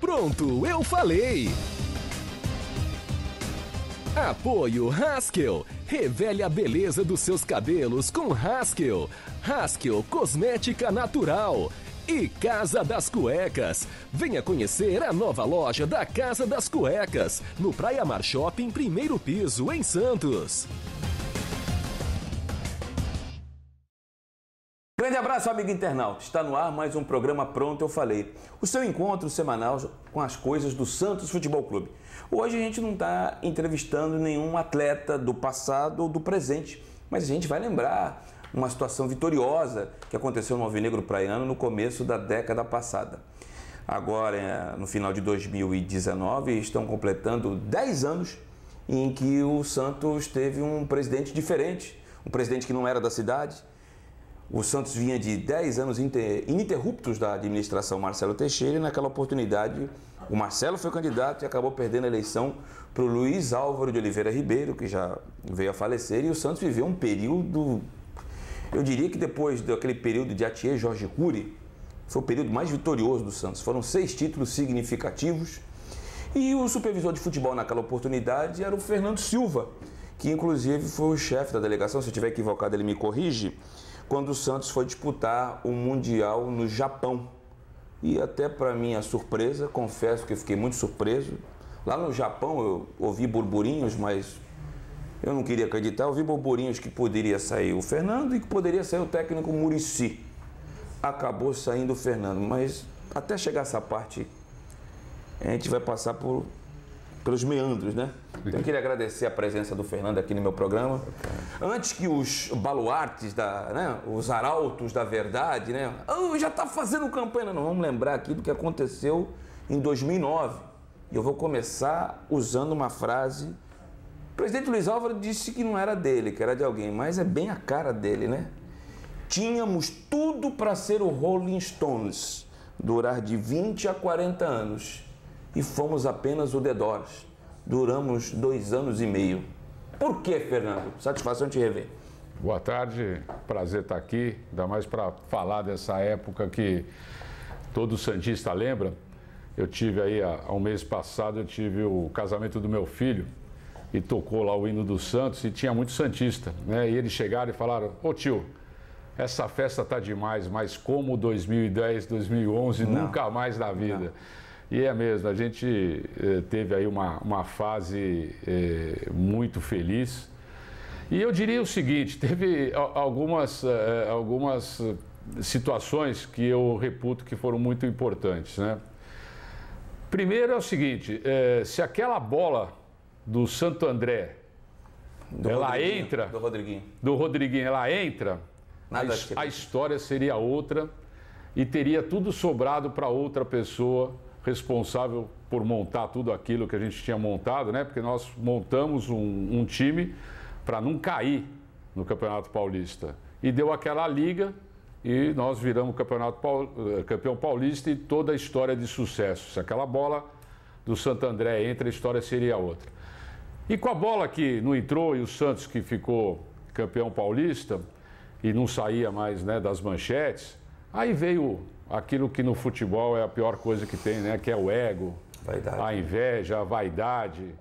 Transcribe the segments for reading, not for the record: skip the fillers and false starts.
Pronto, eu falei! Apoio Haskell. Revele a beleza dos seus cabelos com Haskell. Haskell Cosmética Natural. E Casa das Cuecas. Venha conhecer a nova loja da Casa das Cuecas, no Praia Mar Shopping, primeiro piso, em Santos. Grande abraço, amigo internauta. Está no ar mais um programa Pronto, eu falei. O seu encontro semanal com as coisas do Santos Futebol Clube. Hoje a gente não está entrevistando nenhum atleta do passado ou do presente, mas a gente vai lembrar uma situação vitoriosa que aconteceu no Alvinegro Praiano no começo da década passada. Agora, no final de 2019, estão completando 10 anos em que o Santos teve um presidente diferente, um presidente que não era da cidade. O Santos vinha de 10 anos ininterruptos da administração Marcelo Teixeira e naquela oportunidade o Marcelo foi candidato e acabou perdendo a eleição para o Luiz Álvaro de Oliveira Ribeiro, que já veio a falecer, e o Santos viveu um período, eu diria que depois daquele período de Atier Jorge Cury, foi o período mais vitorioso do Santos. Foram 6 títulos significativos e o supervisor de futebol naquela oportunidade era o Fernando Silva, que inclusive foi o chefe da delegação, se eu estiver equivocado ele me corrige, quando o Santos foi disputar o Mundial no Japão. E até para minha surpresa, confesso que eu fiquei muito surpreso. Lá no Japão eu ouvi burburinhos, mas eu não queria acreditar. Eu ouvi burburinhos que poderia sair o Fernando e que poderia sair o técnico Muricy. Acabou saindo o Fernando, mas até chegar essa parte, a gente vai passar pelos meandros, né? Então eu queria agradecer a presença do Fernando aqui no meu programa. Antes que os baluartes, os arautos da verdade, já está fazendo campanha. Não, vamos lembrar aqui do que aconteceu em 2009. E eu vou começar usando uma frase. O presidente Luiz Álvaro disse que não era dele, que era de alguém, mas é bem a cara dele, né? Tínhamos tudo para ser o Rolling Stones, durar de 20 a 40 anos. E fomos apenas o The Doors. Duramos 2 anos e meio. Por que, Fernando? Satisfação te rever. Boa tarde, prazer estar aqui, ainda mais para falar dessa época que todo santista lembra. Eu tive aí, há um mês passado, eu tive o casamento do meu filho e tocou lá o hino do Santos e tinha muito santista, né? E eles chegaram e falaram, ô tio, essa festa tá demais, mas como 2010, 2011, nunca mais na vida. Não. E é mesmo, a gente teve aí uma fase muito feliz. E eu diria o seguinte, teve algumas situações que eu reputo que foram muito importantes, né? Primeiro é o seguinte, se aquela bola do Santo André, ela entra... Do Rodriguinho, ela entra, a história seria outra e teria tudo sobrado para outra pessoa responsável por montar tudo aquilo que a gente tinha montado, né? Porque nós montamos um time para não cair no Campeonato Paulista. E deu aquela liga e nós viramos campeão paulista e toda a história de sucesso. Se aquela bola do Santo André entra, a história seria outra. E com a bola que não entrou e o Santos que ficou campeão paulista e não saía mais, né, das manchetes, aí veio aquilo que no futebol é a pior coisa que tem, né? Que é o ego, a inveja, a vaidade.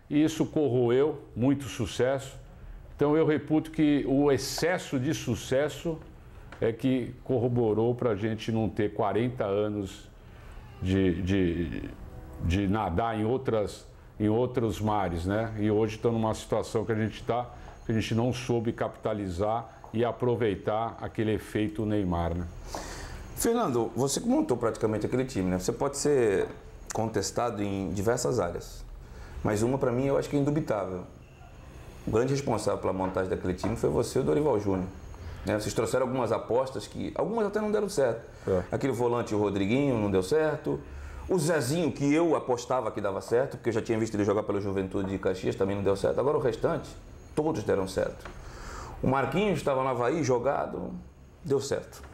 E isso corroeu muito sucesso. Então eu reputo que o excesso de sucesso é que corroborou para a gente não ter 40 anos de nadar em outros mares, né? E hoje estamos numa situação que a gente não soube capitalizar e aproveitar aquele efeito Neymar, né? Fernando, você montou praticamente aquele time, né? Você pode ser contestado em diversas áreas, mas uma para mim eu acho que é indubitável. O grande responsável pela montagem daquele time foi você e o Dorival Júnior. Né? Vocês trouxeram algumas apostas que algumas até não deram certo. Aquele volante, o Rodriguinho, não deu certo. O Zezinho, que eu apostava que dava certo, porque eu já tinha visto ele jogar pela Juventude de Caxias, também não deu certo. Agora o restante, todos deram certo. O Marquinhos estava no Avaí, jogado, deu certo.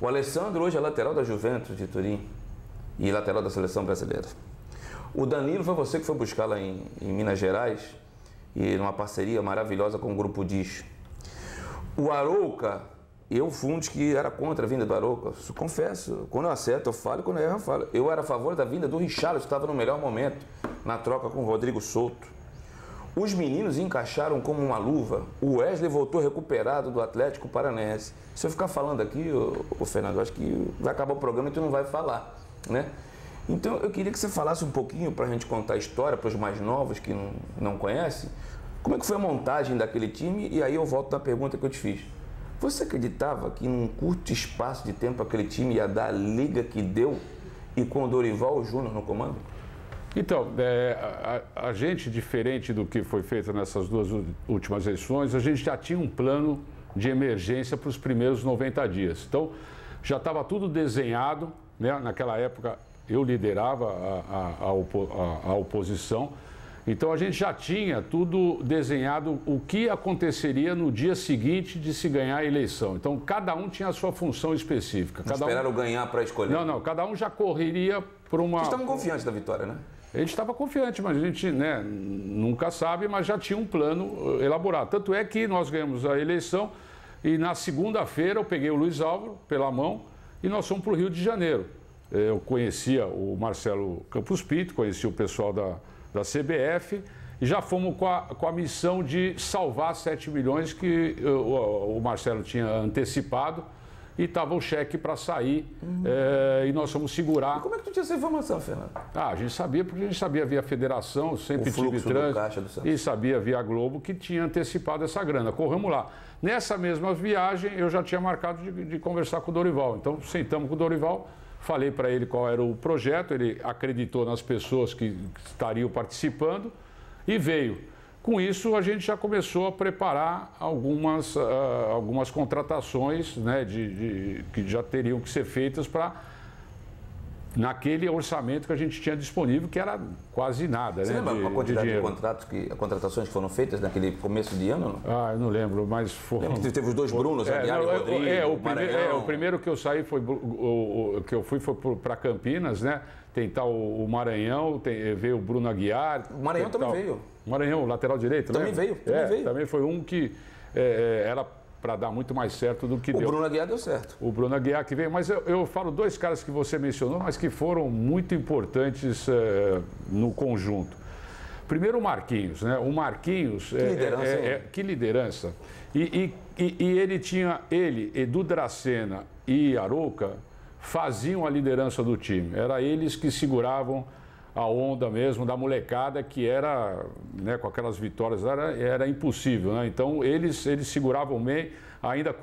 O Alessandro hoje é lateral da Juventus de Turim e lateral da seleção brasileira. O Danilo foi você que foi buscar lá em Minas Gerais e numa parceria maravilhosa com o Grupo DIS. O Arouca eu fui um dos que era contra a vinda do Arouca. Confesso, quando eu acerto eu falo, quando eu erro eu falo. Eu era a favor da vinda do Richarlison, que estava no melhor momento, na troca com o Rodrigo Souto. Os meninos encaixaram como uma luva. O Wesley voltou recuperado do Atlético Paranaense. Se eu ficar falando aqui, ô Fernando, acho que vai acabar o programa e tu não vai falar, né? Então eu queria que você falasse um pouquinho para a gente contar a história para os mais novos que não conhecem. Como é que foi a montagem daquele time? E aí eu volto na pergunta que eu te fiz. Você acreditava que num curto espaço de tempo aquele time ia dar a liga que deu e com o Dorival Júnior no comando? Então, a gente, diferente do que foi feito nessas duas últimas eleições, a gente já tinha um plano de emergência para os primeiros 90 dias. Então, já estava tudo desenhado, né? Naquela época eu liderava a oposição. Então a gente já tinha tudo desenhado o que aconteceria no dia seguinte de se ganhar a eleição. Então cada um tinha a sua função específica. Não esperaram ganhar para escolher? Não, cada um já correria por uma... Vocês estavam confiantes da vitória, né? A gente estava confiante, mas a gente nunca sabe, mas já tinha um plano elaborado. Tanto é que nós ganhamos a eleição e na segunda-feira eu peguei o Luiz Álvaro pela mão e nós fomos para o Rio de Janeiro. Eu conhecia o Marcelo Campos Pinto, conhecia o pessoal da CBF e já fomos com a missão de salvar 7 milhões que o Marcelo tinha antecipado e estava o cheque para sair e nós fomos segurar. E como é que tu tinha essa informação, Fernando? A gente sabia porque a gente sabia via Federação, sempre tive trânsito e sabia via Globo que tinha antecipado essa grana. Corremos lá. Nessa mesma viagem eu já tinha marcado de conversar com o Dorival. Então sentamos com o Dorival. Falei para ele qual era o projeto, ele acreditou nas pessoas que estariam participando e veio. Com isso, a gente já começou a preparar algumas contratações, né, que já teriam que ser feitas naquele orçamento que a gente tinha disponível, que era quase nada. Você lembra a quantidade de contratações que foram feitas naquele começo de ano? Eu não lembro, mas foram... Lembra que teve os dois Brunos, Aguiar e Rodrigo, o primeiro que eu saí foi para Campinas, né? Tentar o Maranhão, veio o Bruno Aguiar. O Maranhão também veio. O Maranhão, lateral direito, também veio, veio. Também foi um que era para dar muito mais certo do que deu. O Bruno Aguiar deu certo. O Bruno Aguiar que veio, mas eu falo dois caras que você mencionou, mas que foram muito importantes no conjunto. Primeiro o Marquinhos, né? O Marquinhos... Que liderança, que liderança. E ele, Edu Dracena e Arouca faziam a liderança do time. Era eles que seguravam a onda mesmo da molecada, que era, né, com aquelas vitórias, era impossível, né? Então eles seguravam bem, ainda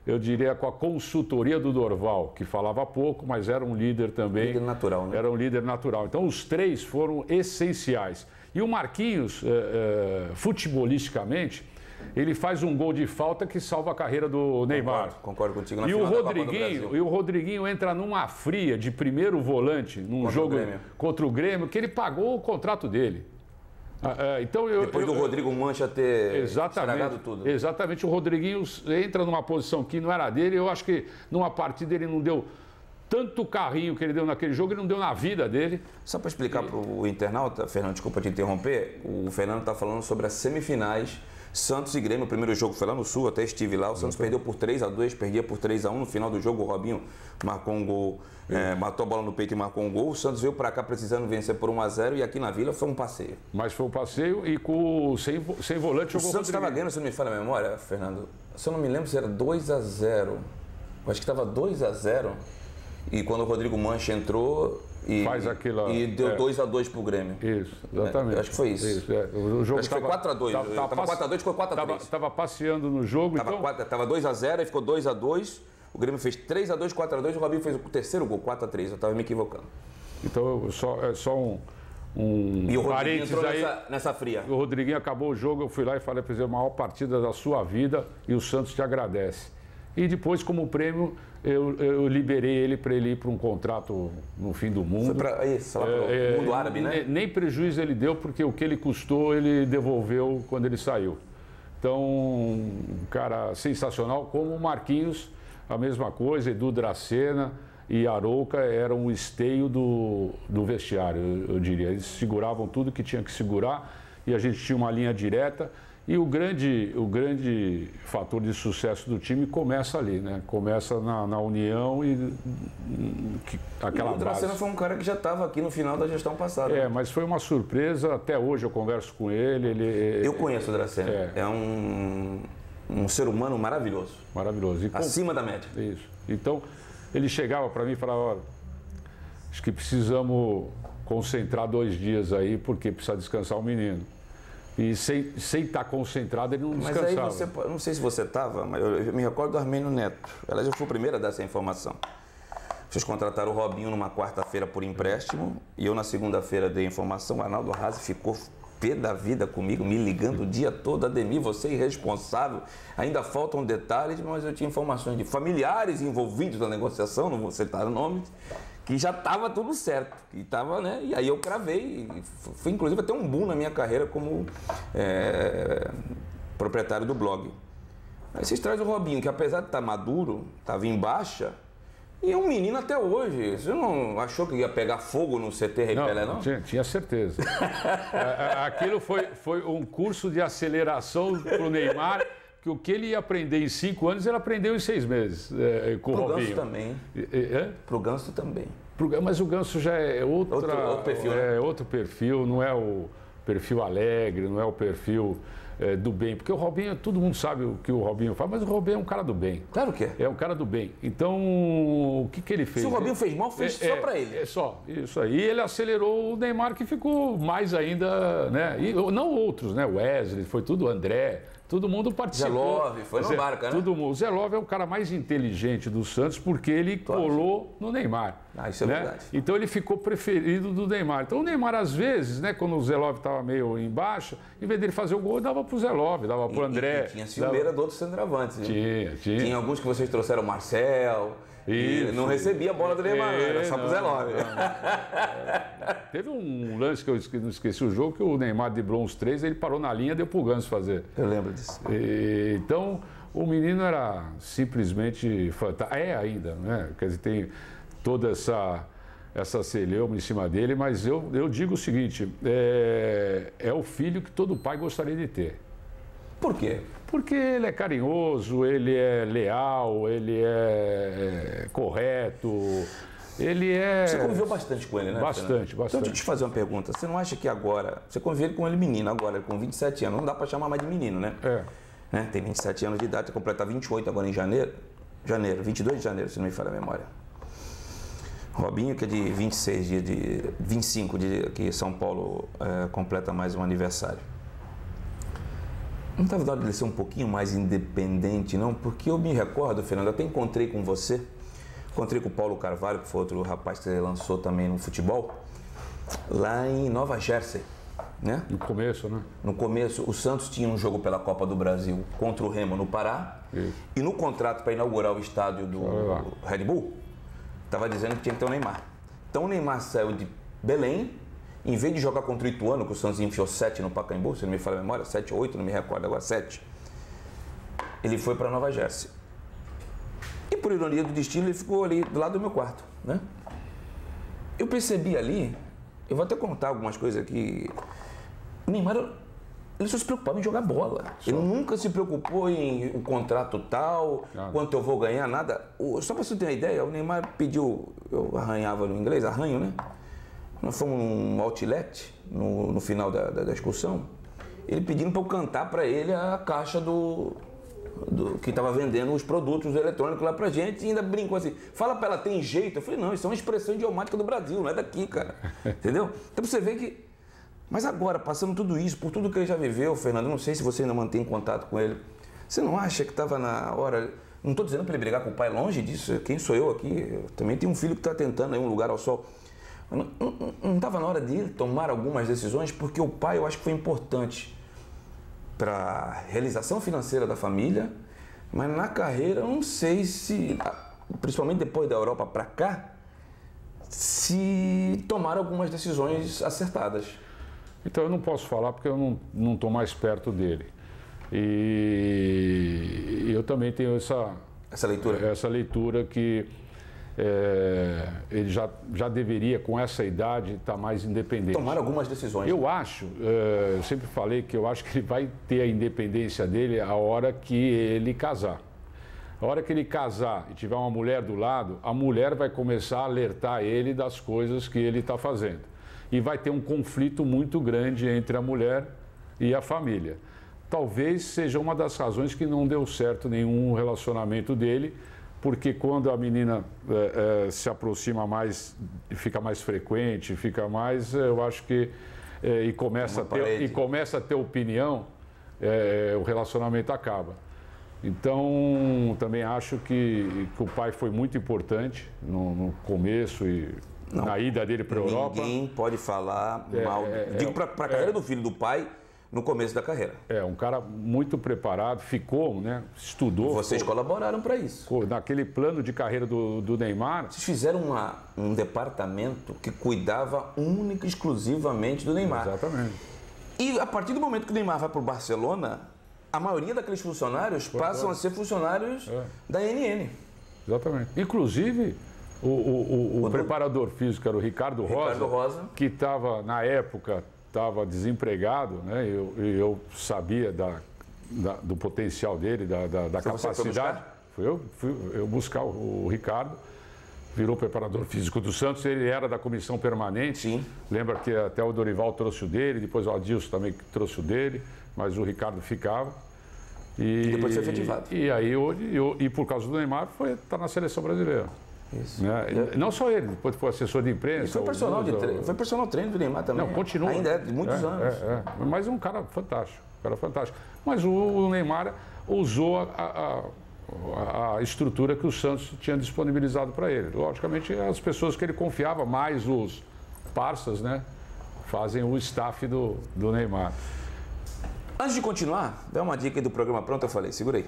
eu diria, com a consultoria do Dorval, que falava pouco, mas era um líder também. Líder natural, né? Era um líder natural. Então os três foram essenciais. E o Marquinhos, futebolisticamente, ele faz um gol de falta que salva a carreira do Neymar. Concordo contigo. E o Rodriguinho entra numa fria de primeiro volante, num jogo contra o Grêmio, que ele pagou o contrato dele. Depois do Rodrigo Mancha ter estragado tudo. Exatamente, o Rodriguinho entra numa posição que não era dele. Eu acho que numa partida ele não deu tanto carrinho que ele deu naquele jogo, ele não deu na vida dele. Só para explicar para o internauta, Fernando, desculpa te interromper, o Fernando está falando sobre as semifinais Santos e Grêmio. O primeiro jogo foi lá no Sul, até estive lá. O Santos perdeu por 3-2, perdia por 3-1. No final do jogo, o Robinho marcou um gol, matou a bola no peito e marcou um gol. O Santos veio para cá precisando vencer por 1-0 e aqui na Vila foi um passeio. Mas foi um passeio e sem volante. O Santos estava ganhando, se não me falha a memória, Fernando. Se eu não me lembro se era 2-0. Eu acho que estava 2-0. E quando o Rodrigo Mancha entrou e deu 2-2 pro Grêmio. Isso, exatamente. Acho que foi isso. O jogo acho que foi 4-2. Estava 4-2, ficou 4-3. Estava passeando no jogo. Estava 2-0 e ficou 2-2. O Grêmio fez 3-2, 4-2 e o Robinho fez o terceiro gol, 4-3. Eu estava me equivocando. Então, só um e o Rodriguinho entrou aí, nessa fria. O Rodriguinho acabou o jogo, eu fui lá e falei para ele, a maior partida da sua vida e o Santos te agradece. E depois, como prêmio, eu liberei ele para ele ir para um contrato no fim do mundo. Foi para isso, lá para o mundo árabe, né? Nem prejuízo ele deu, porque o que ele custou, ele devolveu quando ele saiu. Então, um cara sensacional, como o Marquinhos, a mesma coisa, Edu Dracena e Arouca eram o esteio do vestiário, eu diria. Eles seguravam tudo que tinha que segurar e a gente tinha uma linha direta. E o grande fator de sucesso do time começa ali, né? Começa na união e aquela base. O Dracena foi um cara que já estava aqui no final da gestão passada. Mas foi uma surpresa. Até hoje eu converso com ele. Eu conheço o Dracena. É um ser humano maravilhoso. Maravilhoso. Acima da média. Isso. Então, ele chegava para mim e falava, olha, acho que precisamos concentrar 2 dias aí, porque precisa descansar o menino. E sem estar concentrado, ele não descansava. Mas aí não sei se você estava, mas eu me recordo do Armênio Neto. Aliás, eu fui o primeiro a dar essa informação. Vocês contrataram o Robinho numa quarta-feira por empréstimo e eu na segunda-feira dei informação. O Arnaldo Razzi ficou pé da vida comigo, me ligando o dia todo. Ademir, você é irresponsável. Ainda faltam detalhes, mas eu tinha informações de familiares envolvidos na negociação, não vou citar nomes, que já estava tudo certo, que tava, né? E aí eu cravei, foi inclusive até um boom na minha carreira como proprietário do blog. Aí vocês trazem o Robinho, que apesar de estar maduro, estava em baixa, e é um menino até hoje. Você não achou que ia pegar fogo no CT Rei Pelé, não? Tinha certeza. Aquilo foi um curso de aceleração para o Neymar, que o que ele ia aprender em 5 anos, ele aprendeu em 6 meses com o Robinho. Ganso também. Pro Ganso também. Mas o Ganso já é outro perfil, né? Outro perfil, não é o perfil alegre, não é o perfil do bem. Porque o Robinho, todo mundo sabe o que o Robinho faz, mas o Robinho é um cara do bem. Claro que é. É um cara do bem. Então, o que ele fez? Se o Robinho fez mal, fez só para ele. Só, isso aí. E ele acelerou o Neymar, que ficou mais ainda, né? E não outros, né? Wesley, foi tudo, André. Todo mundo participou. Zelov, foi no barca, né? Todo mundo. O Zelov é o cara mais inteligente do Santos porque ele colou no Neymar. Isso é verdade. Então ele ficou preferido do Neymar. Então o Neymar, às vezes, né, quando o Zelov estava meio embaixo, em vez dele fazer o gol, dava pro Zelov, dava pro André. E tinha ciumeira de outros centroavantes. Tinha. Tinha alguns que vocês trouxeram, o Marcel. E não recebia a bola do Neymar, era só pro Zelov. Teve um lance que eu não esqueci o jogo, que o Neymar driblou uns 3, ele parou na linha e deu pro Ganso fazer. Eu lembro disso. Então, o menino era simplesmente fantástico. É ainda, né? Quer dizer, tem toda essa celeuma em cima dele, mas eu digo o seguinte, é o filho que todo pai gostaria de ter. Por quê? Porque ele é carinhoso, ele é leal, ele é correto, ele é... Você conviveu bastante com ele, né? Bastante. Então, deixa eu te fazer uma pergunta. Você não acha que agora... Você convive com ele menino agora, com 27 anos. Não dá para chamar mais de menino, né? Né? Tem 27 anos de idade, vai completar 28 agora em janeiro. 22 de janeiro, se não me falha a memória. Robinho, que é de 25, que São Paulo completa mais um aniversário. Não estava na hora de ele ser um pouquinho mais independente, não? Porque eu me recordo, Fernando, até encontrei com você, encontrei com o Paulo Carvalho, que foi outro rapaz que você lançou também no futebol, lá em Nova Jersey, né? No começo, né? No começo, o Santos tinha um jogo pela Copa do Brasil contra o Remo no Pará, e no contrato para inaugurar o estádio do Red Bull, estava dizendo que tinha que ter o Neymar. Então o Neymar saiu de Belém, em vez de jogar contra o Ituano, que o Santos enfiou 7 no Pacaembu, se não me falha a memória, 7 ou 8, não me recordo agora, 7. Ele foi para Nova Jersey. E por ironia do destino, ele ficou ali do lado do meu quarto, né? Eu percebi ali, eu vou até contar algumas coisas aqui. O Neymar, ele só se preocupava em jogar bola. Ele nunca se preocupou em o contrato tal, quanto eu vou ganhar, nada. Só para você ter uma ideia, o Neymar pediu, eu arranhava no inglês, arranho, né? Nós fomos num outlet, no final da excursão, ele pedindo para eu cantar para ele a caixa que estava vendendo os produtos eletrônicos lá pra gente, e ainda brincou assim, fala para ela, tem jeito? Eu falei, não, isso é uma expressão idiomática do Brasil, não é daqui, cara. Entendeu? Então você vê que... Mas agora, passando tudo isso, por tudo que ele já viveu, Fernando, não sei se você ainda mantém contato com ele, você não acha que estava na hora... Não estou dizendo para ele brigar com o pai, longe disso, quem sou eu aqui? Eu também tenho um filho que está tentando aí um lugar ao sol. Não estava na hora de ele tomar algumas decisões, porque o pai eu acho que foi importante para a realização financeira da família, mas na carreira eu não sei se, principalmente depois da Europa para cá, se tomaram algumas decisões acertadas. Então eu não posso falar porque eu não estou mais perto dele. E eu também tenho essa leitura que ele já deveria, com essa idade, estar mais independente. Tomar algumas decisões. Eu acho, eu sempre falei que eu acho que ele vai ter a independência dele a hora que ele casar. A hora que ele casar e tiver uma mulher do lado, a mulher vai começar a alertar ele das coisas que ele está fazendo. E vai ter um conflito muito grande entre a mulher e a família. Talvez seja uma das razões que não deu certo nenhum relacionamento dele, porque quando a menina se aproxima mais, fica mais frequente, fica mais, eu acho que, e começa a ter opinião, o relacionamento acaba. Então, também acho que o pai foi muito importante no começo e na ida dele para a Europa. Ninguém pode falar mal. Digo para a carreira do filho do pai, no começo da carreira. Um cara muito preparado, ficou, né? Estudou. Vocês colaboraram para isso. Naquele plano de carreira do Neymar. Vocês fizeram um departamento que cuidava única e exclusivamente do Neymar. Exatamente. E a partir do momento que o Neymar vai para o Barcelona, a maioria daqueles funcionários passam a ser funcionários da NN. Exatamente. Inclusive, o preparador físico era o Ricardo Rosa, que estava, na época, estava desempregado, né? Eu sabia do potencial dele, da capacidade. Fui eu buscar o Ricardo, virou preparador físico do Santos, ele era da comissão permanente. Sim. Lembra que até o Dorival trouxe o dele, depois o Adilson também trouxe o dele, mas o Ricardo ficava. E depois foi efetivado. E aí, e por causa do Neymar, está na seleção brasileira. Isso. Né? Não só ele, depois foi assessor de imprensa. E foi personal treino do Neymar também. Não, continua. Ainda é de muitos anos. Mas um cara fantástico, Mas o Neymar usou a estrutura que o Santos tinha disponibilizado para ele. Logicamente, as pessoas que ele confiava, mais os parças, né, fazem o staff do Neymar. Antes de continuar, dá uma dica aí do programa Pronto, eu falei, segura aí.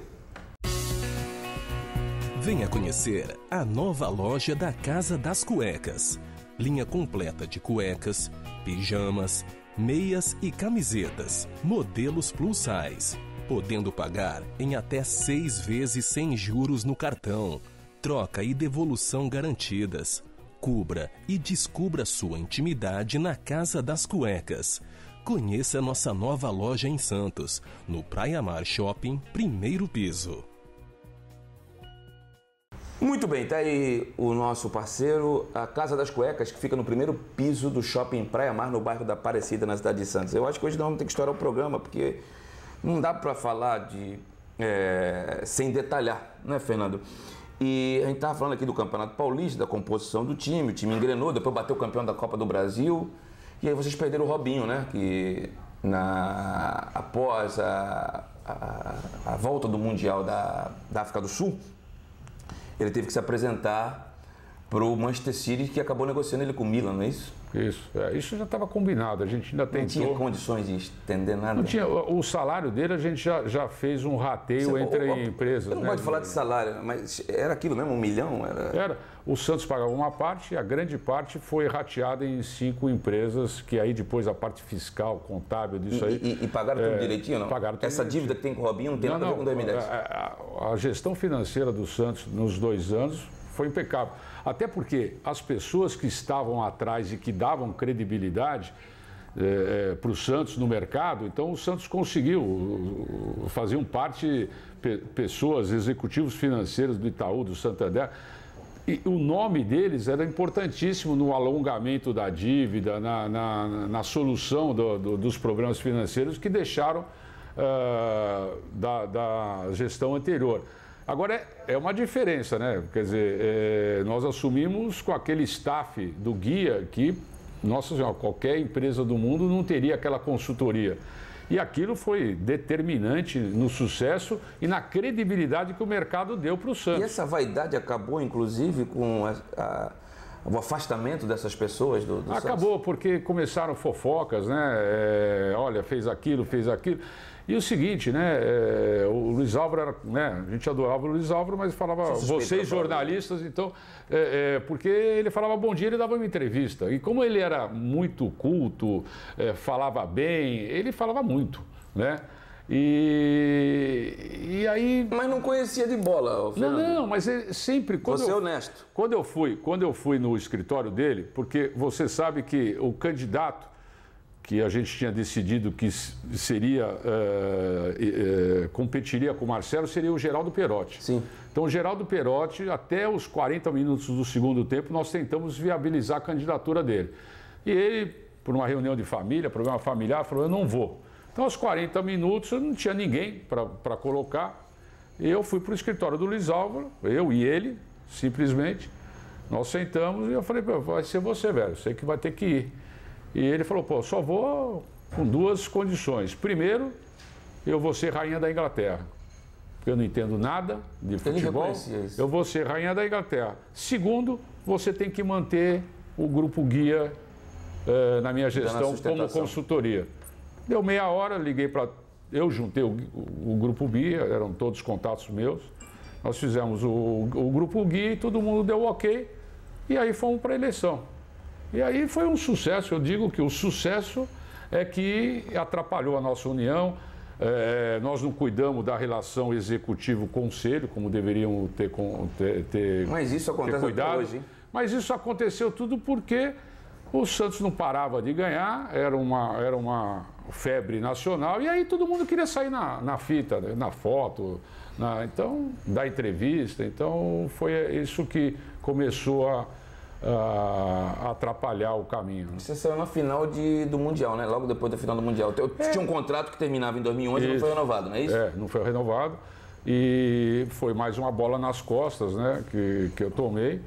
Venha conhecer a nova loja da Casa das Cuecas. Linha completa de cuecas, pijamas, meias e camisetas. Modelos plus size. Podendo pagar em até 6 vezes sem juros no cartão. Troca e devolução garantidas. Cubra e descubra sua intimidade na Casa das Cuecas. Conheça nossa nova loja em Santos, no Praia Mar Shopping, primeiro piso. Muito bem, tá aí o nosso parceiro, a Casa das Cuecas, que fica no primeiro piso do Shopping Praia Mar, no bairro da Aparecida, na cidade de Santos. Eu acho que hoje nós vamos ter que estourar o programa, porque não dá para falar sem detalhar, né, Fernando? E a gente estava falando aqui do Campeonato Paulista, da composição do time, o time engrenou, depois bateu o campeão da Copa do Brasil, e aí vocês perderam o Robinho, né? Que após a volta do Mundial da África do Sul, ele teve que se apresentar para o Manchester City, que acabou negociando ele com o Milan, não é isso? Isso já estava combinado, a gente ainda tentou. Não tinha condições de estender nada? Não tinha, o salário dele a gente já fez um rateio entre empresas. Eu não gosto de falar de salário, mas era aquilo mesmo, 1 milhão? Era. O Santos pagava uma parte e a grande parte foi rateada em 5 empresas, que aí depois a parte fiscal, contábil disso aí... E pagaram tudo direitinho, não? Pagaram tudo Essa direitinho. dívida que tem com o Robinho não tem nada a ver com 2010? A gestão financeira do Santos nos 2 anos foi impecável. Até porque as pessoas que estavam atrás e que davam credibilidade para o Santos no mercado, então o Santos conseguiu, faziam parte pessoas, executivos financeiros do Itaú, do Santander, e o nome deles era importantíssimo no alongamento da dívida, na solução dos problemas financeiros que deixaram da gestão anterior. Agora, é uma diferença, né? Quer dizer, nós assumimos com aquele staff do guia que, nossa senhora, qualquer empresa do mundo não teria aquela consultoria. E aquilo foi determinante no sucesso e na credibilidade que o mercado deu para o Santos. E essa vaidade acabou, inclusive, com o afastamento dessas pessoas do Acabou, Santos? Porque começaram fofocas, né? Olha, fez aquilo. E o seguinte, né? O Luiz Álvaro era, né? A gente adorava o Luiz Álvaro, mas falava, vocês jornalistas, então, porque ele falava bom dia, ele dava uma entrevista. E como ele era muito culto, falava bem, ele falava muito, né? E aí... Mas não conhecia de bola, Fernando. Não, mas sempre... Você é honesto. Quando eu fui no escritório dele, porque você sabe que o candidato que a gente tinha decidido que seria, competiria com o Marcelo, seria o Geraldo Perotti. Sim. Então, o Geraldo Perotti, até os 40 minutos do segundo tempo, nós tentamos viabilizar a candidatura dele. E ele, por uma reunião de família, programa familiar, falou, eu não vou. Então, aos 40 minutos, não tinha ninguém para colocar. E eu fui para o escritório do Luiz Álvaro, eu e ele, simplesmente. Nós sentamos e eu falei, vai ser você, velho, você que vai ter que ir. E ele falou, pô, só vou com duas condições. Primeiro, eu vou ser rainha da Inglaterra, porque eu não entendo nada de futebol. Eu vou ser rainha da Inglaterra. Segundo, você tem que manter o grupo guia na minha gestão como consultoria. Deu meia hora, liguei para... Eu juntei o grupo guia, eram todos contatos meus. Nós fizemos o grupo guia e todo mundo deu ok. E aí fomos para a eleição. E aí foi um sucesso. Eu digo que o sucesso é que atrapalhou a nossa união. Nós não cuidamos da relação executivo-conselho, como deveríamos ter Mas isso acontece até hoje, hein? Mas isso aconteceu tudo porque o Santos não parava de ganhar, era uma febre nacional, e aí todo mundo queria sair na fita, na foto, então, da entrevista. Então, foi isso que começou a atrapalhar o caminho. Você saiu na final do Mundial, né? Logo depois da final do Mundial. Tinha um contrato que terminava em 2011 e não foi renovado, não é isso? Não foi renovado. E foi mais uma bola nas costas, né? Que eu tomei.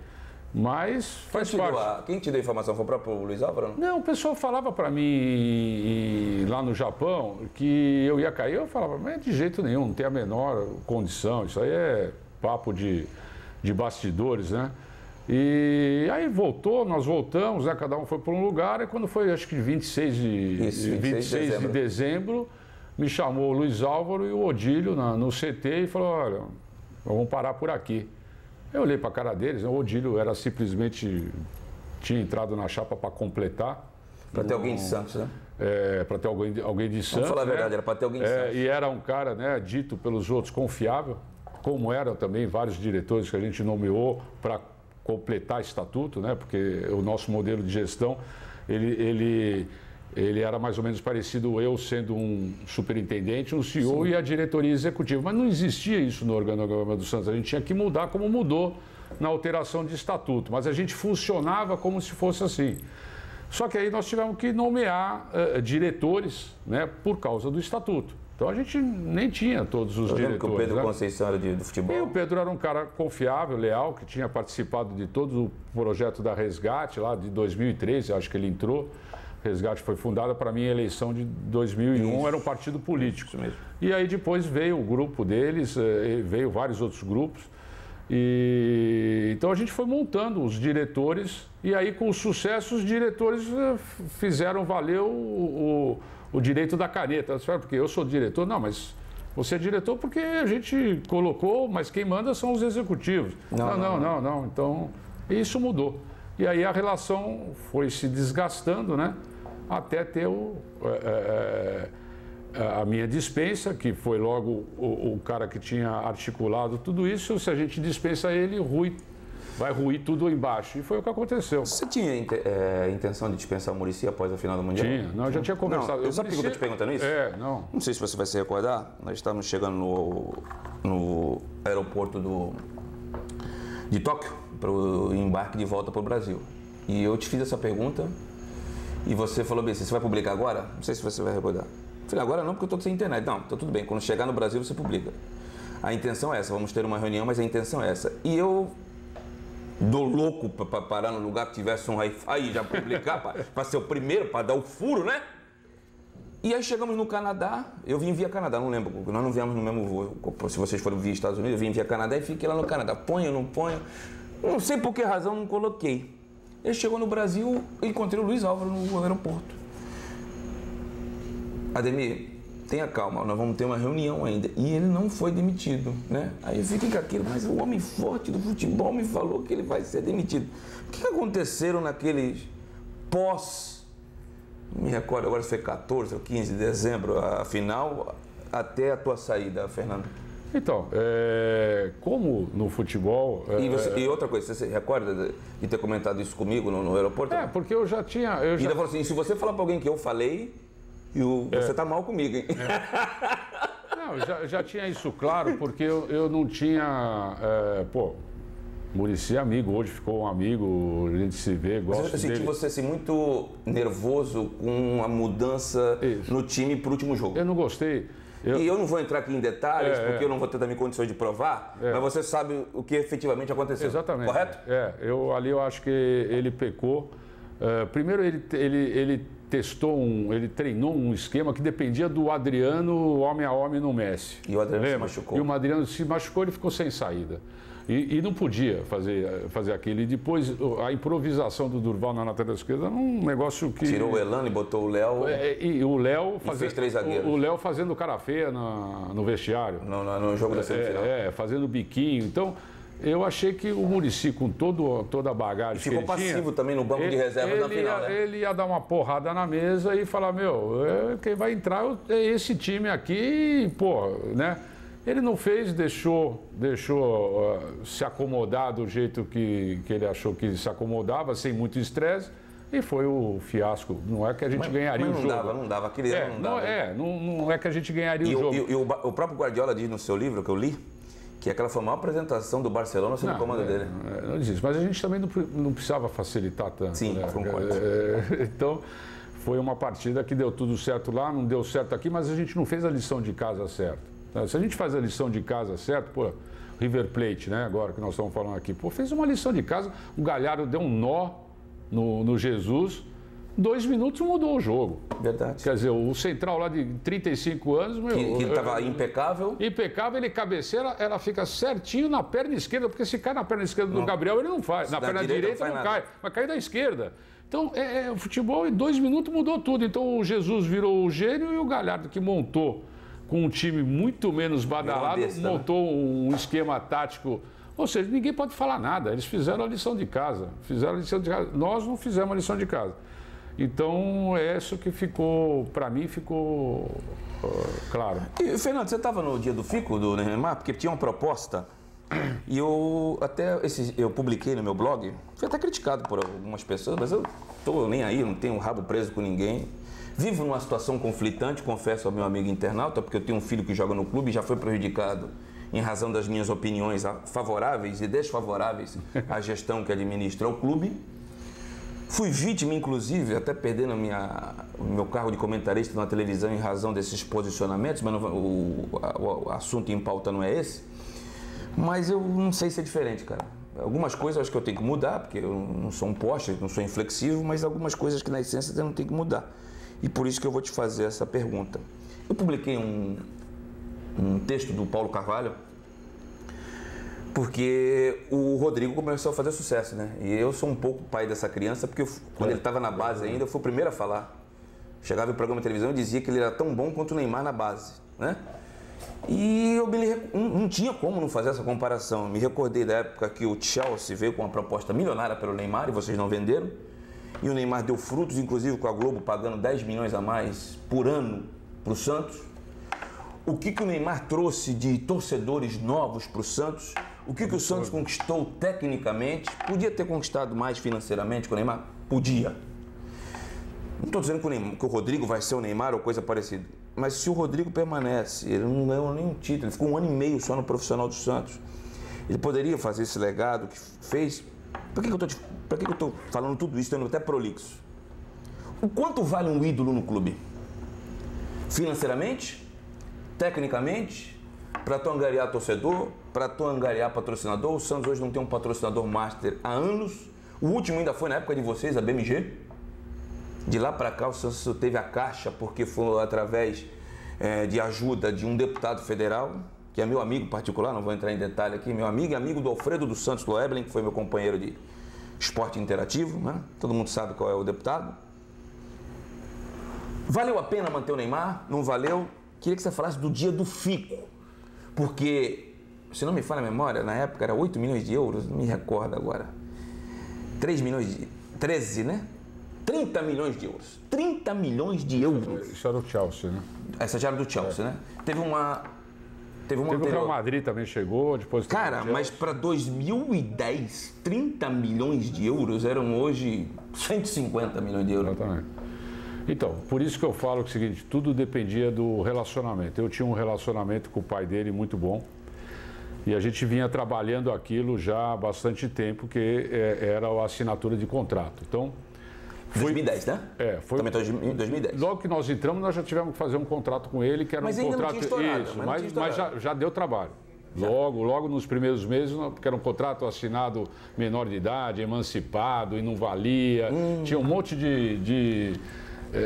Mas faz parte. Quem te deu a informação? Foi para o Luiz Álvaro? Não, o pessoal falava para mim lá no Japão que eu ia cair. Eu falava, mas de jeito nenhum, não tem a menor condição. Isso aí é papo de bastidores, né? E aí nós voltamos, né? Cada um foi para um lugar, e quando foi, acho que 26 de dezembro, me chamou o Luiz Álvaro e o Odílio no CT e falou, olha, vamos parar por aqui. Eu olhei para a cara deles, né? O Odílio era simplesmente, tinha entrado na chapa para completar. Para ter alguém de Santos, né? Para ter alguém de Santos. Vamos falar a verdade, era para ter alguém de Santos. E era um cara, né, dito pelos outros, confiável, como eram também vários diretores que a gente nomeou para completar estatuto, né? Porque o nosso modelo de gestão, ele era mais ou menos parecido eu sendo um superintendente, um CEO. Sim. E a diretoria executiva. Mas não existia isso no organograma do Santos. A gente tinha que mudar como mudou na alteração de estatuto. Mas a gente funcionava como se fosse assim. Só que aí nós tivemos que nomear diretores, né, por causa do estatuto. Então a gente nem tinha todos os diretores. Que o Pedro Conceição era do futebol. E o Pedro era um cara confiável, leal, que tinha participado de todo o projeto da Resgate, lá de 2013, acho que ele entrou. Resgate foi fundada, para mim, a eleição de 2001, isso. Era um partido político. Isso mesmo. E aí depois veio o grupo deles, veio vários outros grupos. Então a gente foi montando os diretores, e aí com o sucesso os diretores fizeram valer o direito da caneta. Porque eu sou diretor, não, mas você é diretor porque a gente colocou, mas quem manda são os executivos. Não. Então, isso mudou. E aí a relação foi se desgastando, né? Até ter a minha dispensa, que foi logo o cara que tinha articulado tudo isso. Se a gente dispensa ele, vai ruir tudo embaixo. E foi o que aconteceu. Você tinha intenção de dispensar o Muricy após a final do Mundial? Tinha, não, eu já tinha conversado. Sabe por que eu estou te perguntando isso? Não sei se você vai se recordar, nós estávamos chegando no aeroporto de Tóquio, para o embarque de volta para o Brasil. E eu te fiz essa pergunta e você falou bem, você vai publicar agora? Não sei se você vai recordar. Eu falei, agora não, porque eu estou sem internet. Não, então tudo bem, quando chegar no Brasil você publica. A intenção é essa, vamos ter uma reunião, mas a intenção é essa. E eu dou louco para parar no lugar que tivesse um Wi-Fi, já publicar, para ser o primeiro, para dar o furo, né? E aí chegamos no Canadá, eu vim via Canadá, não lembro, nós não viemos no mesmo voo. Se vocês foram via Estados Unidos, eu vim via Canadá e fiquei lá no Canadá. Ponho, não ponho? Não sei por que razão não coloquei. Ele chegou no Brasil, eu encontrei o Luiz Álvaro no aeroporto. Ademir, tenha calma, nós vamos ter uma reunião ainda. E ele não foi demitido, né? Aí eu fiquei com aquilo, mas o homem forte do futebol me falou que ele vai ser demitido. O que aconteceram naqueles me recordo agora se foi 14 ou 15 de dezembro, a final, até a tua saída, Fernando? Então, como no futebol... E outra coisa, você se recorda de ter comentado isso comigo no aeroporto? Porque eu já tinha... E ainda falou assim, se você falar para alguém que eu falei, você tá mal comigo, hein? Não, já tinha isso claro, porque eu não tinha... Muricy é amigo, hoje ficou um amigo, a gente se vê, gosta dele. Eu senti você assim, muito nervoso com a mudança no time pro último jogo. Eu não gostei. E eu não vou entrar aqui em detalhes, porque eu não vou ter também condições de provar, mas você sabe o que efetivamente aconteceu. Exatamente. Correto? Ali eu acho que ele pecou. Primeiro ele treinou um esquema que dependia do Adriano homem a homem no Messi. E o Adriano se machucou. E o Adriano se machucou, ele ficou sem saída. E não podia fazer aquilo. E depois a improvisação do Durval na lateral esquerda era um negócio que... Tirou o Elano e botou o Léo. E o Léo fez 3 zagueiros. O Léo fazendo cara feia no vestiário. No jogo da semifinal. Fazendo biquinho. Então, eu achei que o Muricy, com toda a bagagem que ele tinha... Ficou passivo também no banco de reserva na final, né? Ele ia dar uma porrada na mesa e falar, quem vai entrar é esse time aqui, né? Ele não fez, deixou se acomodar do jeito que ele achou que se acomodava, sem muito estresse, e foi o fiasco. Não é que a gente ganharia o jogo. Não dava. Aquele ano não dava. Não é que a gente ganharia o jogo. E o próprio Guardiola diz no seu livro, que eu li, que aquela foi a maior apresentação do Barcelona sob o comando dele. Não existe, mas a gente também não precisava facilitar tanto. Sim, concordo. Então, foi uma partida que deu tudo certo lá, não deu certo aqui, mas a gente não fez a lição de casa certa. Se a gente faz a lição de casa certo, River Plate, né, agora que nós estamos falando aqui, fez uma lição de casa, o Galhardo deu um nó no Jesus, 2 minutos mudou o jogo. Verdade. Quer dizer, o central lá de 35 anos... Que estava impecável. Impecável, ele cabeceira, ela fica certinho na perna esquerda, porque se cai na perna esquerda do Gabriel, ele não faz. Na perna direita não cai, mas cai da esquerda. Então, o futebol em 2 minutos mudou tudo. Então, o Jesus virou o gênio e o Galhardo, que montou com um time muito menos badalado, montou um esquema tático. Ou seja, ninguém pode falar nada. Eles fizeram a lição de casa. Nós não fizemos a lição de casa. Então, é isso que ficou, para mim, ficou claro. E, Fernando, você estava no dia do FICO do Neymar, porque tinha uma proposta, e eu publiquei no meu blog, fui até criticado por algumas pessoas, mas eu estou nem aí, não tenho o rabo preso com ninguém. Vivo numa situação conflitante, confesso ao meu amigo internauta, porque eu tenho um filho que joga no clube e já foi prejudicado em razão das minhas opiniões favoráveis e desfavoráveis à gestão que administra o clube. Fui vítima, inclusive, até perdendo o meu cargo de comentarista na televisão em razão desses posicionamentos, mas o assunto em pauta não é esse. Mas eu não sei se é diferente, cara. Algumas coisas eu acho que eu tenho que mudar, porque eu não sou um poste, não sou inflexível, mas algumas coisas que na essência eu não tenho que mudar. E por isso que eu vou te fazer essa pergunta. Eu publiquei um texto do Paulo Carvalho, porque o Rodrigo começou a fazer sucesso, né? E eu sou um pouco pai dessa criança, porque quando ele estava na base ainda, eu fui o primeiro a falar. Chegava em programa de televisão e dizia que ele era tão bom quanto o Neymar na base, né? E eu não tinha como não fazer essa comparação. Eu me recordei da época que o Chelsea veio com uma proposta milionária pelo Neymar e vocês não venderam. E o Neymar deu frutos, inclusive com a Globo pagando 10 milhões a mais por ano para o Santos. O que o Neymar trouxe de torcedores novos para o Santos? O que o Santos conquistou tecnicamente? Podia ter conquistado mais financeiramente com o Neymar? Podia. Não estou dizendo que o Rodrigo vai ser o Neymar ou coisa parecida. Mas se o Rodrigo permanece, ele não ganhou nenhum título, ele ficou 1 ano e meio só no profissional do Santos. Ele poderia fazer esse legado que fez. Por que eu estou falando tudo isso, estando até prolixo? O quanto vale um ídolo no clube? Financeiramente? Tecnicamente? Para tu angariar torcedor? Para tu angariar patrocinador? O Santos hoje não tem um patrocinador master há anos. O último ainda foi na época de vocês, a BMG. De lá para cá o Santos teve a Caixa porque foi através de ajuda de um deputado federal, que é meu amigo particular, não vou entrar em detalhe aqui, meu amigo e amigo do Alfredo dos Santos Loeblen, que foi meu companheiro de esporte interativo, né? Todo mundo sabe qual é o deputado. Valeu a pena manter o Neymar? Não valeu? Queria que você falasse do dia do FICO, porque, se não me falha a memória, na época era 8 milhões de euros, não me recordo agora. 13, né? 30 milhões de euros. 30 milhões de euros. Isso era o Chelsea, né? Essa já era do Chelsea, né? Teve o Real Madrid também chegou, depois... Cara, mas para 2010, 30 milhões de euros eram hoje 150 milhões de euros. Exatamente. Então, por isso que eu falo o seguinte, tudo dependia do relacionamento. Eu tinha um relacionamento com o pai dele muito bom e a gente vinha trabalhando aquilo já há bastante tempo, que era a assinatura de contrato. Então... 2010, né? Foi. Também em 2010. Logo que nós entramos, nós já tivemos que fazer um contrato com ele, que era mas um contrato... Não tinha estourado, mas já deu trabalho. Logo nos primeiros meses, porque era um contrato assinado menor de idade, emancipado e não valia. Tinha um monte de...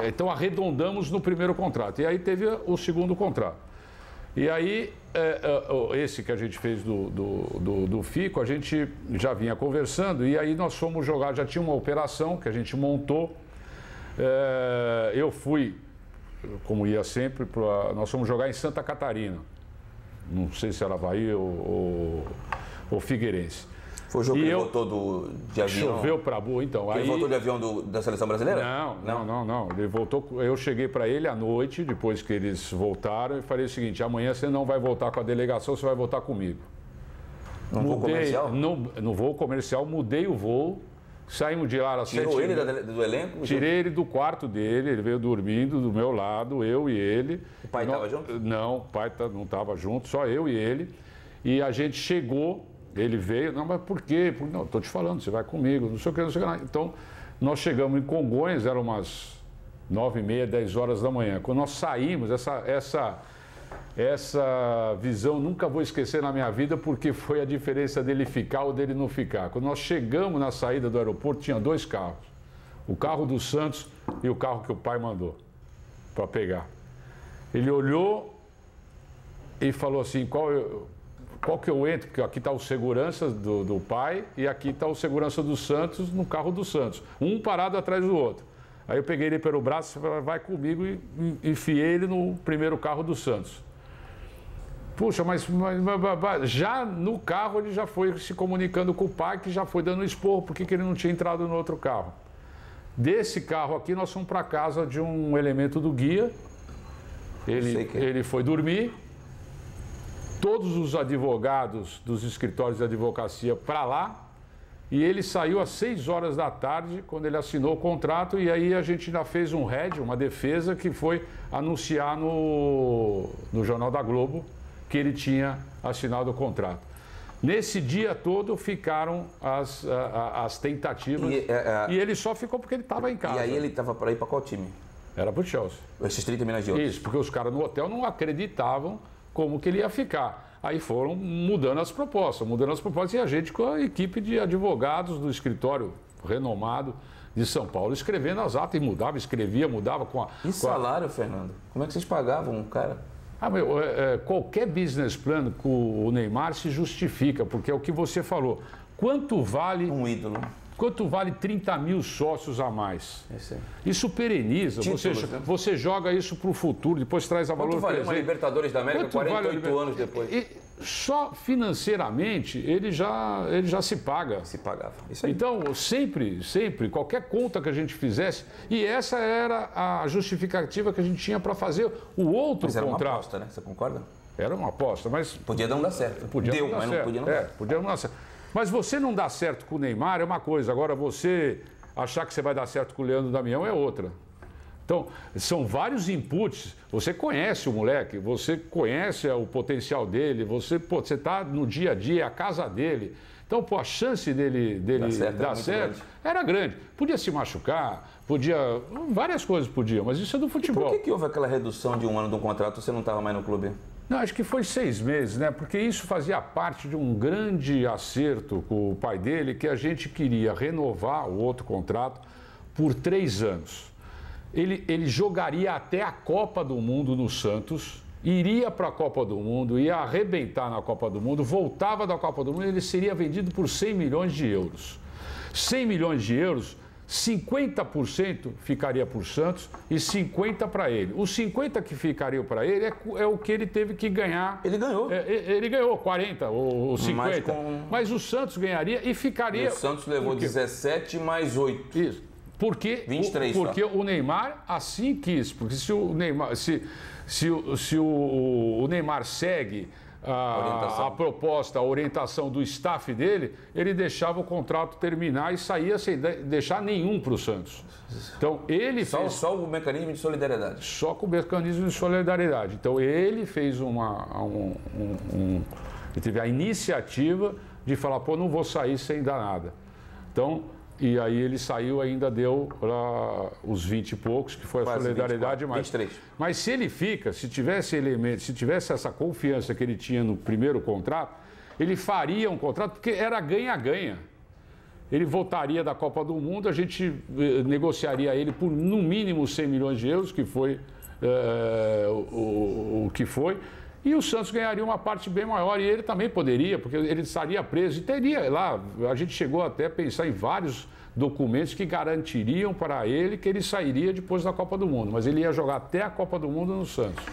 Então arredondamos no primeiro contrato. E aí teve o segundo contrato. E aí, esse que a gente fez do FICO, a gente já vinha conversando e aí nós fomos jogar, já tinha uma operação que a gente montou. Eu fui, como ia sempre, nós fomos jogar em Santa Catarina. Não sei se era Bahia ou Figueirense. Foi o jogo que ele voltou de avião? Choveu pra boa, então. Ele voltou de avião da seleção brasileira? Não. Ele voltou, eu cheguei para ele à noite, depois que eles voltaram, e falei o seguinte, amanhã você não vai voltar com a delegação, você vai voltar comigo. No voo comercial? No voo comercial, mudei o voo, saímos de lá às 7h30. Tirou ele do elenco? Tirei ele do quarto dele, ele veio dormindo do meu lado, eu e ele. O pai estava junto? Não, o pai não estava junto, só eu e ele. E a gente chegou... Ele veio, não, mas por quê? Não, estou te falando, você vai comigo, não sei o que, não sei o que. Então, nós chegamos em Congonhas, eram umas 9h30, 10 horas da manhã. Quando nós saímos, essa visão nunca vou esquecer na minha vida, porque foi a diferença dele ficar ou dele não ficar. Quando nós chegamos na saída do aeroporto, tinha 2 carros. O carro do Santos e o carro que o pai mandou para pegar. Ele olhou e falou assim, qual que eu entro? Porque aqui está o segurança do pai e aqui está o segurança do Santos no carro do Santos. Um parado atrás do outro. Aí eu peguei ele pelo braço e falei, vai comigo e enfiei ele no primeiro carro do Santos. Puxa, mas já no carro ele já foi se comunicando com o pai, que já foi dando esporro, porque ele não tinha entrado no outro carro. Desse carro aqui nós fomos para casa de um elemento do guia. Ele foi dormir. Todos os advogados dos escritórios de advocacia para lá, e ele saiu às 6 horas da tarde, quando ele assinou o contrato, e aí a gente ainda fez um head, uma defesa, que foi anunciar no Jornal da Globo que ele tinha assinado o contrato. Nesse dia todo ficaram as tentativas, e ele só ficou porque ele estava em casa. E aí ele estava para ir para qual time? Era para o Chelsea. Esses 30 milhões de euros? Isso, porque os caras no hotel não acreditavam como que ele ia ficar. Aí foram mudando as propostas, e a gente com a equipe de advogados do escritório renomado de São Paulo, escrevendo as atas, e escrevia, mudava com a... E salário, Fernando? Como é que vocês pagavam o cara? Qualquer business plan com o Neymar se justifica, porque é o que você falou. Quanto vale... Um ídolo. Quanto vale 30 mil sócios a mais? Isso pereniza, você joga isso para o futuro, depois traz a valor presente. Quanto vale uma Libertadores da América 48 anos depois? E só financeiramente ele já se paga. Se pagava. Isso aí. Então, sempre, qualquer conta que a gente fizesse, e essa era a justificativa que a gente tinha para fazer o outro contrato. Mas era uma aposta, né? Você concorda? Era uma aposta, mas... Podia não dar certo. Podia não dar certo. Podia não dar certo. Mas você não dar certo com o Neymar é uma coisa, agora você achar que você vai dar certo com o Leandro Damião é outra. Então, são vários inputs. Você conhece o moleque, você conhece o potencial dele, você está no dia a dia, é a casa dele. Então, a chance dele dar certo era grande. Podia se machucar, várias coisas podiam, mas isso é do futebol. E por que houve aquela redução de um ano de um contrato e você não estava mais no clube? Não, acho que foi 6 meses, né? Porque isso fazia parte de um grande acerto com o pai dele, que a gente queria renovar o outro contrato por 3 anos. Ele jogaria até a Copa do Mundo no Santos, iria para a Copa do Mundo, ia arrebentar na Copa do Mundo, voltava da Copa do Mundo e ele seria vendido por 100 milhões de euros. 100 milhões de euros, 50% ficaria para o Santos e 50% para ele. Os 50% que ficariam para ele é o que ele teve que ganhar. Ele ganhou. Ele ganhou 40% ou 50%. Mas o Santos ganharia e ficaria... E o Santos levou 17 mais 8. Isso. Porque 23 porque o Neymar assim quis. Porque se o Neymar, se o Neymar segue a proposta, a orientação do staff dele, ele deixava o contrato terminar e saía sem deixar nenhum para o Santos. Então, ele fez... Só o mecanismo de solidariedade. Só com o mecanismo de solidariedade. Então, ele fez ele teve a iniciativa de falar, pô, não vou sair sem dar nada. Então, e aí ele saiu, ainda deu os 20 e poucos, que foi a solidariedade. 23. Mas se ele fica, se tivesse elementos, se tivesse essa confiança que ele tinha no primeiro contrato, ele faria um contrato, porque era ganha-ganha. Ele voltaria da Copa do Mundo, a gente negociaria ele por no mínimo 100 milhões de euros, que foi o que foi, e o Santos ganharia uma parte bem maior, e ele também poderia, porque ele estaria preso, e teria lá, a gente chegou até a pensar em vários documentos que garantiriam para ele que ele sairia depois da Copa do Mundo, mas ele ia jogar até a Copa do Mundo no Santos.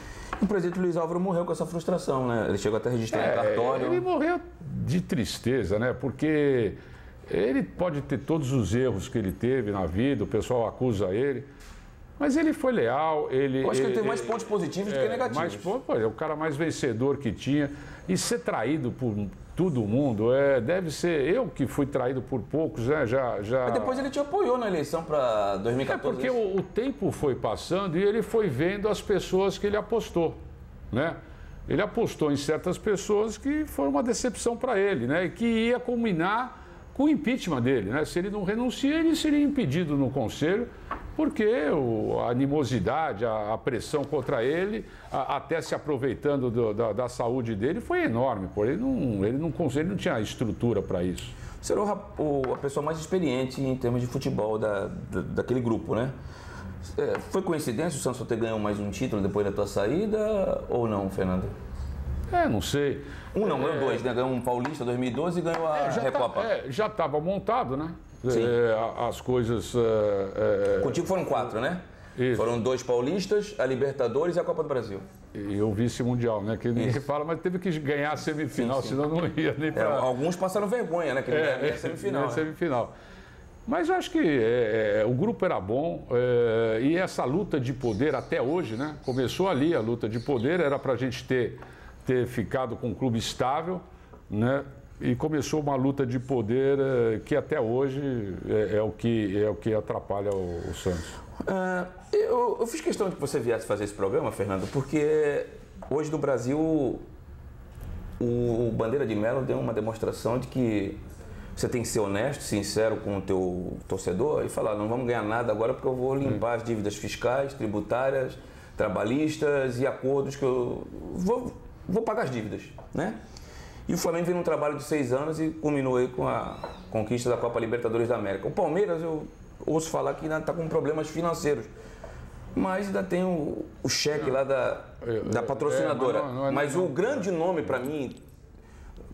O presidente Luiz Álvaro morreu com essa frustração, né? Ele chegou até a registrar em cartório. Ele morreu de tristeza, né? Porque ele pode ter todos os erros que ele teve na vida, o pessoal acusa ele, mas ele foi leal. Eu acho que ele teve mais pontos positivos do que negativos. É o cara mais vencedor que tinha. E ser traído por todo mundo, deve ser... Eu que fui traído por poucos, né? Mas depois ele te apoiou na eleição para 2014. Porque o tempo foi passando e ele foi vendo as pessoas que ele apostou, né? Ele apostou em certas pessoas que foram uma decepção para ele, né? E que ia culminar com o impeachment dele, né? Se ele não renuncia, ele seria impedido no Conselho, porque a animosidade, a pressão contra ele, até se aproveitando da saúde dele, foi enorme. Ele não tinha estrutura para isso. Você era a pessoa mais experiente em termos de futebol daquele grupo, né? Foi coincidência o Santos ter ganhado mais um título depois da tua saída ou não, Fernando? Não sei. Ganhou dois, né? Ganhou um Paulista em 2012 e ganhou a Recopa. Já estava montado, né? As coisas... Contigo foram 4, né? Isso. Foram 2 paulistas, a Libertadores e a Copa do Brasil. E o vice-mundial, né? Que ninguém fala, mas teve que ganhar a semifinal, senão não ia nem para... Alguns passaram vergonha, né? Que não ganharam a semifinal. Semifinal. Mas eu acho que o grupo era bom e essa luta de poder até hoje, né? Começou ali a luta de poder, era para a gente ter ficado com um clube estável, né? E começou uma luta de poder que até hoje é o que atrapalha o Santos. Eu fiz questão de que você viesse fazer esse programa, Fernando, porque hoje no Brasil o Bandeira de Melo deu uma demonstração de que você tem que ser honesto, sincero com o teu torcedor e falar, não vamos ganhar nada agora porque eu vou limpar as dívidas fiscais, tributárias, trabalhistas e acordos que eu vou pagar as dívidas, né? E o Flamengo vem num trabalho de 6 anos e culminou aí com a conquista da Copa Libertadores da América. O Palmeiras, eu ouço falar que ainda está com problemas financeiros, mas ainda tem o cheque lá da patrocinadora. Mas o grande nome para mim,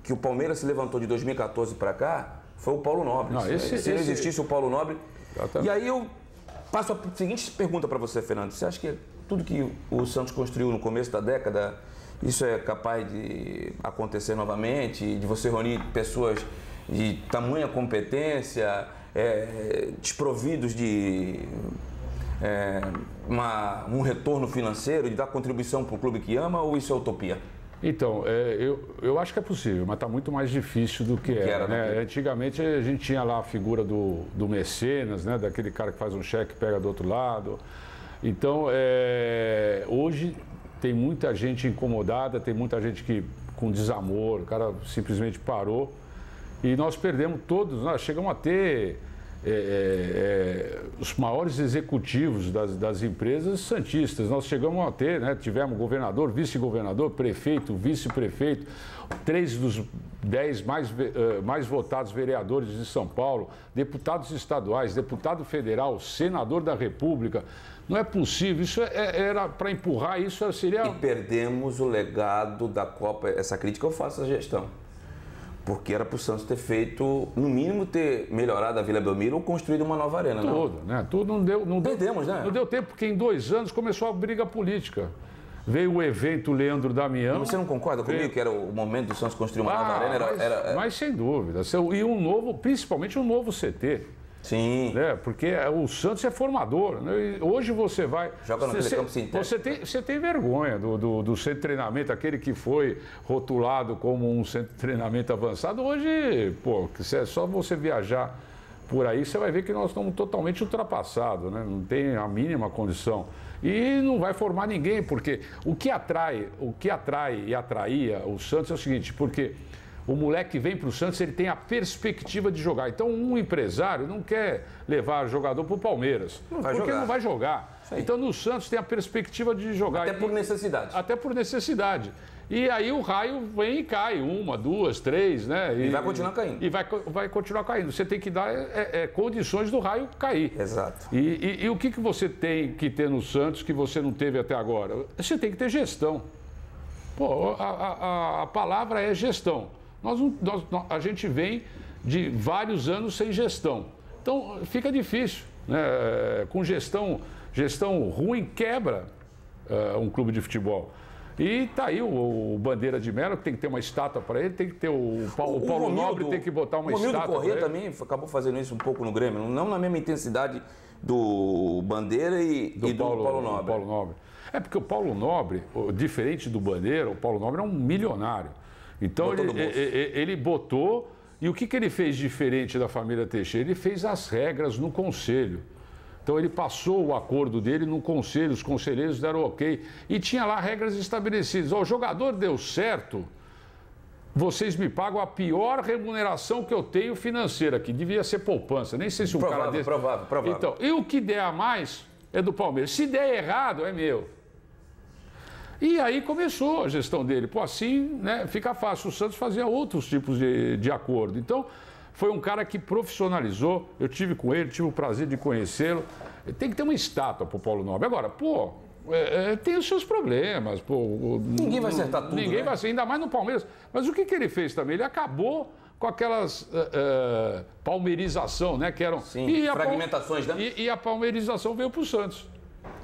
que o Palmeiras se levantou de 2014 para cá, foi o Paulo Nobre. Se não existisse o Paulo Nobre... E aí eu passo a seguinte pergunta para você, Fernando. Você acha que tudo que o Santos construiu no começo da década... Isso é capaz de acontecer novamente, de você reunir pessoas de tamanha competência, desprovidos de um retorno financeiro, de dar contribuição para o clube que ama, ou isso é utopia? Então, eu acho que é possível, mas está muito mais difícil do que era, né? Antigamente a gente tinha lá a figura do mecenas, né? Daquele cara que faz um cheque e pega do outro lado. Então, hoje... Tem muita gente incomodada, tem muita gente que com desamor, o cara simplesmente parou. E nós perdemos todos, nós chegamos a ter os maiores executivos das empresas santistas. Nós chegamos a ter, né, tivemos governador, vice-governador, prefeito, vice-prefeito, 3 dos 10 mais votados vereadores de São Paulo, deputados estaduais, deputado federal, senador da República. Não é possível, isso era para empurrar, isso seria... E perdemos o legado da Copa, essa crítica eu faço à gestão. Porque era para o Santos ter feito, no mínimo, ter melhorado a Vila Belmiro ou construído uma nova arena. Tudo, né? Tudo não deu... Perdemos, né? Não deu tempo, porque em 2 anos começou a briga política. Veio o evento Leandro Damião... Mas você não concorda comigo que era o momento do Santos construir uma nova arena? Mas sem dúvida. E principalmente um novo CT. Sim. Né? Porque o Santos é formador. Né? Hoje você vai... Joga no campo sintético. Você tem vergonha do centro de treinamento, aquele que foi rotulado como um centro de treinamento avançado. Hoje, pô, é só você viajar por aí, você vai ver que nós estamos totalmente ultrapassados, né? Não tem a mínima condição. E não vai formar ninguém, porque o que atrai e atraía o Santos é o seguinte, porque o moleque que vem para o Santos, ele tem a perspectiva de jogar. Então, um empresário não quer levar jogador para o Palmeiras, porque não vai jogar. Então, no Santos tem a perspectiva de jogar. Até por necessidade. Até por necessidade. E aí o raio vem e cai, 1, 2, 3, né? E vai continuar caindo. E vai continuar caindo. Você tem que dar condições do raio cair. Exato. E o que você tem que ter no Santos que você não teve até agora? Você tem que ter gestão. Pô, a palavra é gestão. A gente vem de vários anos sem gestão. Então fica difícil, né? Com gestão ruim quebra um clube de futebol. E tá aí o Bandeira de Melo, que tem que ter uma estátua para ele, tem que ter o Paulo Nobre, tem que botar uma estátua. O Romildo Corrêa também acabou fazendo isso um pouco no Grêmio, não na mesma intensidade do Bandeira e do Paulo Nobre. Paulo Nobre. É porque o Paulo Nobre, diferente do Bandeira, o Paulo Nobre é um milionário. Então ele botou, e o que ele fez diferente da família Teixeira? Ele fez as regras no conselho. Então ele passou o acordo dele no conselho, os conselheiros deram ok. E tinha lá regras estabelecidas. O jogador deu certo, vocês me pagam a pior remuneração que eu tenho financeira, que devia ser poupança. Nem sei se cara desse... Provável. Então, e o que der a mais é do Palmeiras. Se der errado, é meu. E aí começou a gestão dele. Pô, assim, né, fica fácil. O Santos fazia outros tipos de acordo. Então, foi um cara que profissionalizou. Eu tive com ele, tive o prazer de conhecê-lo. Tem que ter uma estátua pro Paulo Nobre. Agora, pô, tem os seus problemas. Pô, ninguém vai acertar tudo, ninguém né? vai acertar, ainda mais no Palmeiras. Mas o que ele fez também? Ele acabou com aquelas palmeirização, né? Que eram... Sim, fragmentações, né? E a palmeirização veio pro Santos.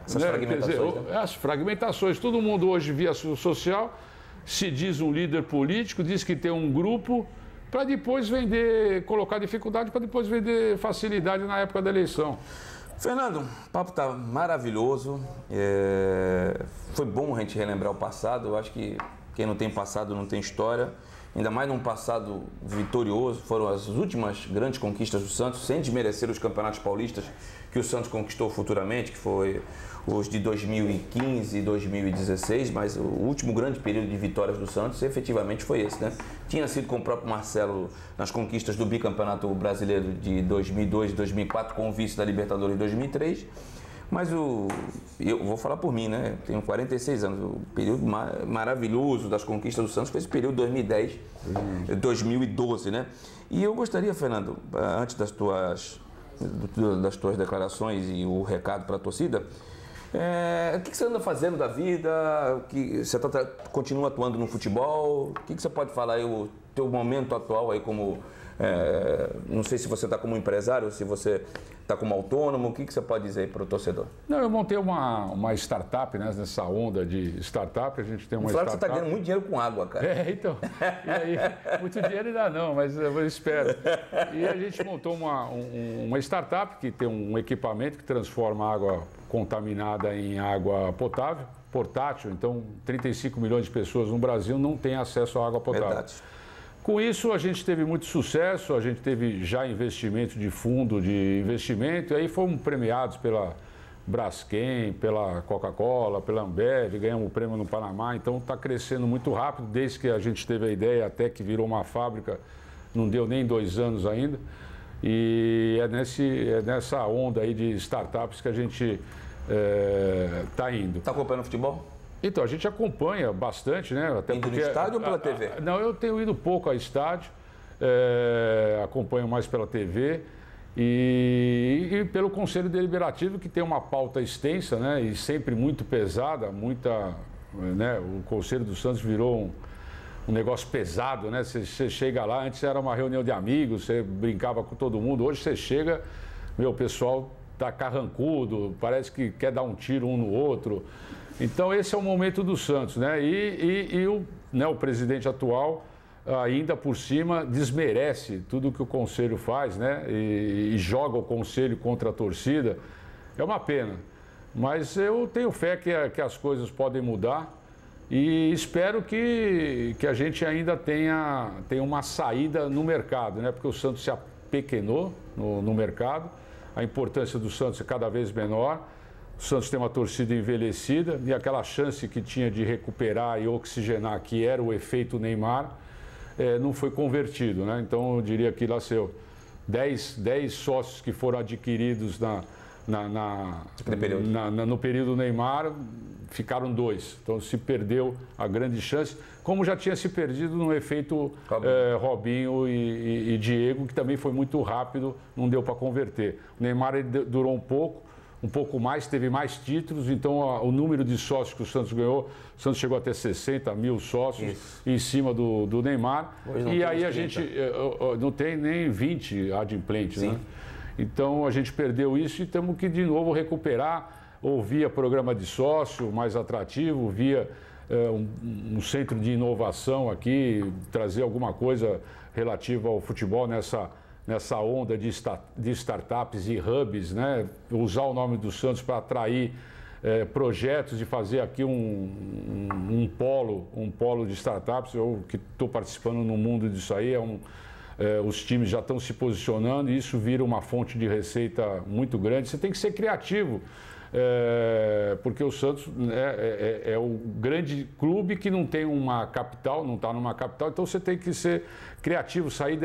Essas fragmentações, né? As fragmentações. Todo mundo hoje, via social, se diz um líder político, diz que tem um grupo para depois colocar dificuldade, para depois vender facilidade na época da eleição. Fernando, o papo está maravilhoso. Foi bom a gente relembrar o passado. Eu acho que quem não tem passado não tem história. Ainda mais num passado vitorioso. Foram as últimas grandes conquistas do Santos, sem desmerecer os campeonatos paulistas que o Santos conquistou futuramente, que foi os de 2015 e 2016, mas o último grande período de vitórias do Santos efetivamente foi esse, né? Tinha sido com o próprio Marcelo nas conquistas do bicampeonato brasileiro de 2002 e 2004, com o vice da Libertadores em 2003, mas eu vou falar por mim, né? Tenho 46 anos, o período maravilhoso das conquistas do Santos foi esse período 2010, 2012, né? E eu gostaria, Fernando, antes das tuas declarações e o recado para a torcida, o que você anda fazendo da vida? Você continua atuando no futebol? O que você pode falar aí, o teu momento atual aí como... não sei se você está como empresário ou se você está como autônomo. O que você pode dizer aí para o torcedor? Não, eu montei uma startup, né? Nessa onda de startup, a gente tem uma startup... Claro que você está ganhando muito dinheiro com água, cara. Então. E aí, muito dinheiro ainda não, mas eu espero. E a gente montou uma startup que tem um equipamento que transforma água contaminada em água potável, portátil. Então, 35 milhões de pessoas no Brasil não têm acesso à água potável. Verdade. Com isso, a gente teve muito sucesso, a gente teve já investimento de fundo de investimento, e aí fomos premiados pela Braskem, pela Coca-Cola, pela Ambev, ganhamos o prêmio no Panamá, então está crescendo muito rápido, desde que a gente teve a ideia até que virou uma fábrica, não deu nem 2 anos ainda, e é nessa onda aí de startups que a gente está indo. Está acompanhando futebol? Então, a gente acompanha bastante, né? Até indo no estádio ou pela TV? Não, eu tenho ido pouco ao estádio, acompanho mais pela TV e pelo Conselho Deliberativo, que tem uma pauta extensa, né? E sempre muito pesada, né? O Conselho do Santos virou um negócio pesado, né? Você chega lá, antes era uma reunião de amigos, você brincava com todo mundo, hoje você chega, o pessoal tá carrancudo, parece que quer dar um tiro um no outro. Então, esse é o momento do Santos, né? E o presidente atual ainda por cima desmerece tudo que o Conselho faz, né? E joga o Conselho contra a torcida. É uma pena. Mas eu tenho fé que as coisas podem mudar e espero que a gente ainda tenha uma saída no mercado, né? Porque o Santos se apequenou no mercado, a importância do Santos é cada vez menor. O Santos tem uma torcida envelhecida e aquela chance que tinha de recuperar e oxigenar, que era o efeito Neymar, não foi convertido, né? Então eu diria que lá 10 sócios que foram adquiridos no período Neymar, ficaram 2. Então se perdeu a grande chance, como já tinha se perdido no efeito Robinho e Diego, que também foi muito rápido, não deu para converter. O Neymar durou um pouco mais, teve mais títulos, então o número de sócios que o Santos ganhou, o Santos chegou a ter 60 mil sócios em cima do Neymar. E aí a gente não tem nem 20 adimplentes, né? Então a gente perdeu isso e temos que de novo recuperar, ou via programa de sócio mais atrativo, via um centro de inovação aqui, trazer alguma coisa relativa ao futebol nessa onda de startups e hubs, né? Usar o nome do Santos para atrair projetos e fazer aqui um polo de startups. Eu que estou participando no mundo disso aí, os times já estão se posicionando e isso vira uma fonte de receita muito grande. Você tem que ser criativo, porque o Santos é o grande clube que não tem uma capital, não está numa capital, então você tem que ser criativo, sair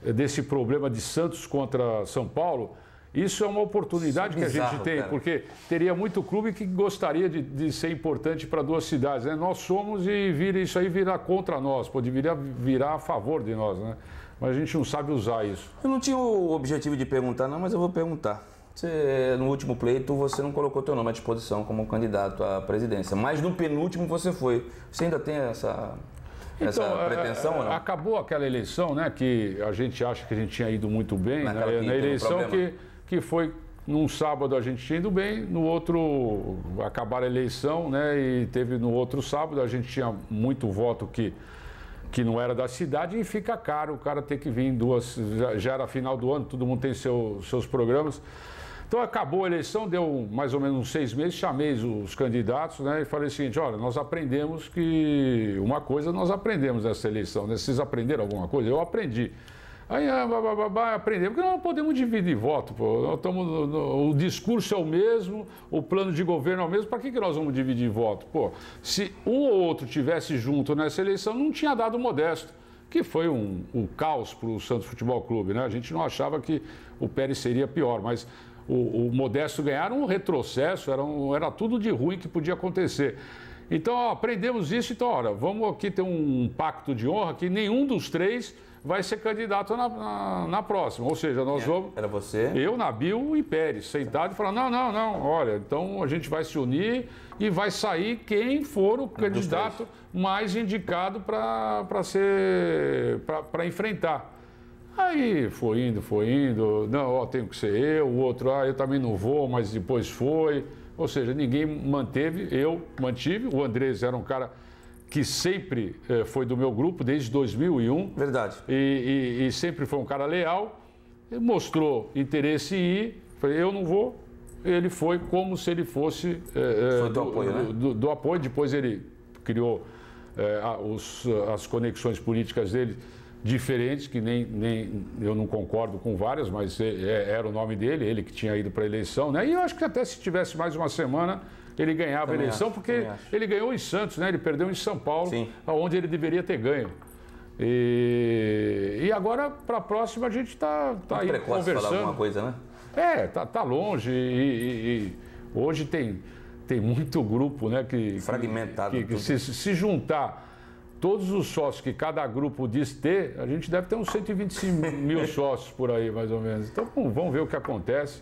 desse problema de Santos contra São Paulo. Isso é uma oportunidade que a gente tem, cara. Porque teria muito clube que gostaria de ser importante para duas cidades, né? Nós somos e isso aí virar contra nós, poderia virar a favor de nós, né? Mas a gente não sabe usar isso. Eu não tinha o objetivo de perguntar, não, mas eu vou perguntar. No último pleito, você não colocou teu nome à disposição como candidato à presidência, mas no penúltimo você foi. Você ainda tem essa pretensão ou não? Acabou aquela eleição, né, que a gente acha que a gente tinha ido muito bem, né, na eleição que foi num sábado a gente tinha ido bem, no outro acabaram a eleição, né, e teve no outro sábado a gente tinha muito voto que não era da cidade e fica caro o cara ter que vir em duas, já era final do ano, todo mundo tem seus programas. Então acabou a eleição, deu mais ou menos uns 6 meses, chamei os candidatos, né, e falei o seguinte: olha, nós aprendemos que uma coisa nós aprendemos nessa eleição, né? Vocês aprenderam alguma coisa? Eu aprendi. Aí aprendemos, porque não podemos dividir voto, pô. O discurso é o mesmo, o plano de governo é o mesmo, para que nós vamos dividir voto? Pô, se um ou outro tivesse junto nessa eleição, não tinha dado Modesto, que foi um caos para o Santos Futebol Clube, né? A gente não achava que o Pérez seria pior, mas o Modesto ganhar um retrocesso, era tudo de ruim que podia acontecer. Então, aprendemos isso, então, olha, vamos aqui ter um pacto de honra que nenhum dos três vai ser candidato na próxima. Ou seja, nós vamos... Era você? Eu, Nabil e Pérez, sentado e falando, não, olha, então a gente vai se unir e vai sair quem for o candidato mais indicado para enfrentar. Aí foi indo, não, tenho que ser eu, o outro, eu também não vou, mas depois foi. Ou seja, ninguém manteve, eu mantive, o Andrés era um cara que sempre foi do meu grupo, desde 2001. Verdade. E sempre foi um cara leal, mostrou interesse em ir, falei, eu não vou, ele foi como se ele fosse foi do apoio, né? do apoio, depois ele criou as conexões políticas dele, diferentes, que nem eu não concordo com várias, mas era o nome dele, ele que tinha ido para a eleição, né? E eu acho que até se tivesse mais uma semana, ele ganhava a eleição, porque ele ganhou em Santos, né? Ele perdeu em São Paulo, onde ele deveria ter ganho. E agora, para a próxima, a gente está aí conversando. Falar alguma coisa, né? Tá longe e hoje tem muito grupo, né? Fragmentado. Que se juntar todos os sócios que cada grupo diz ter, a gente deve ter uns 125 mil sócios por aí, mais ou menos. Então, vamos ver o que acontece.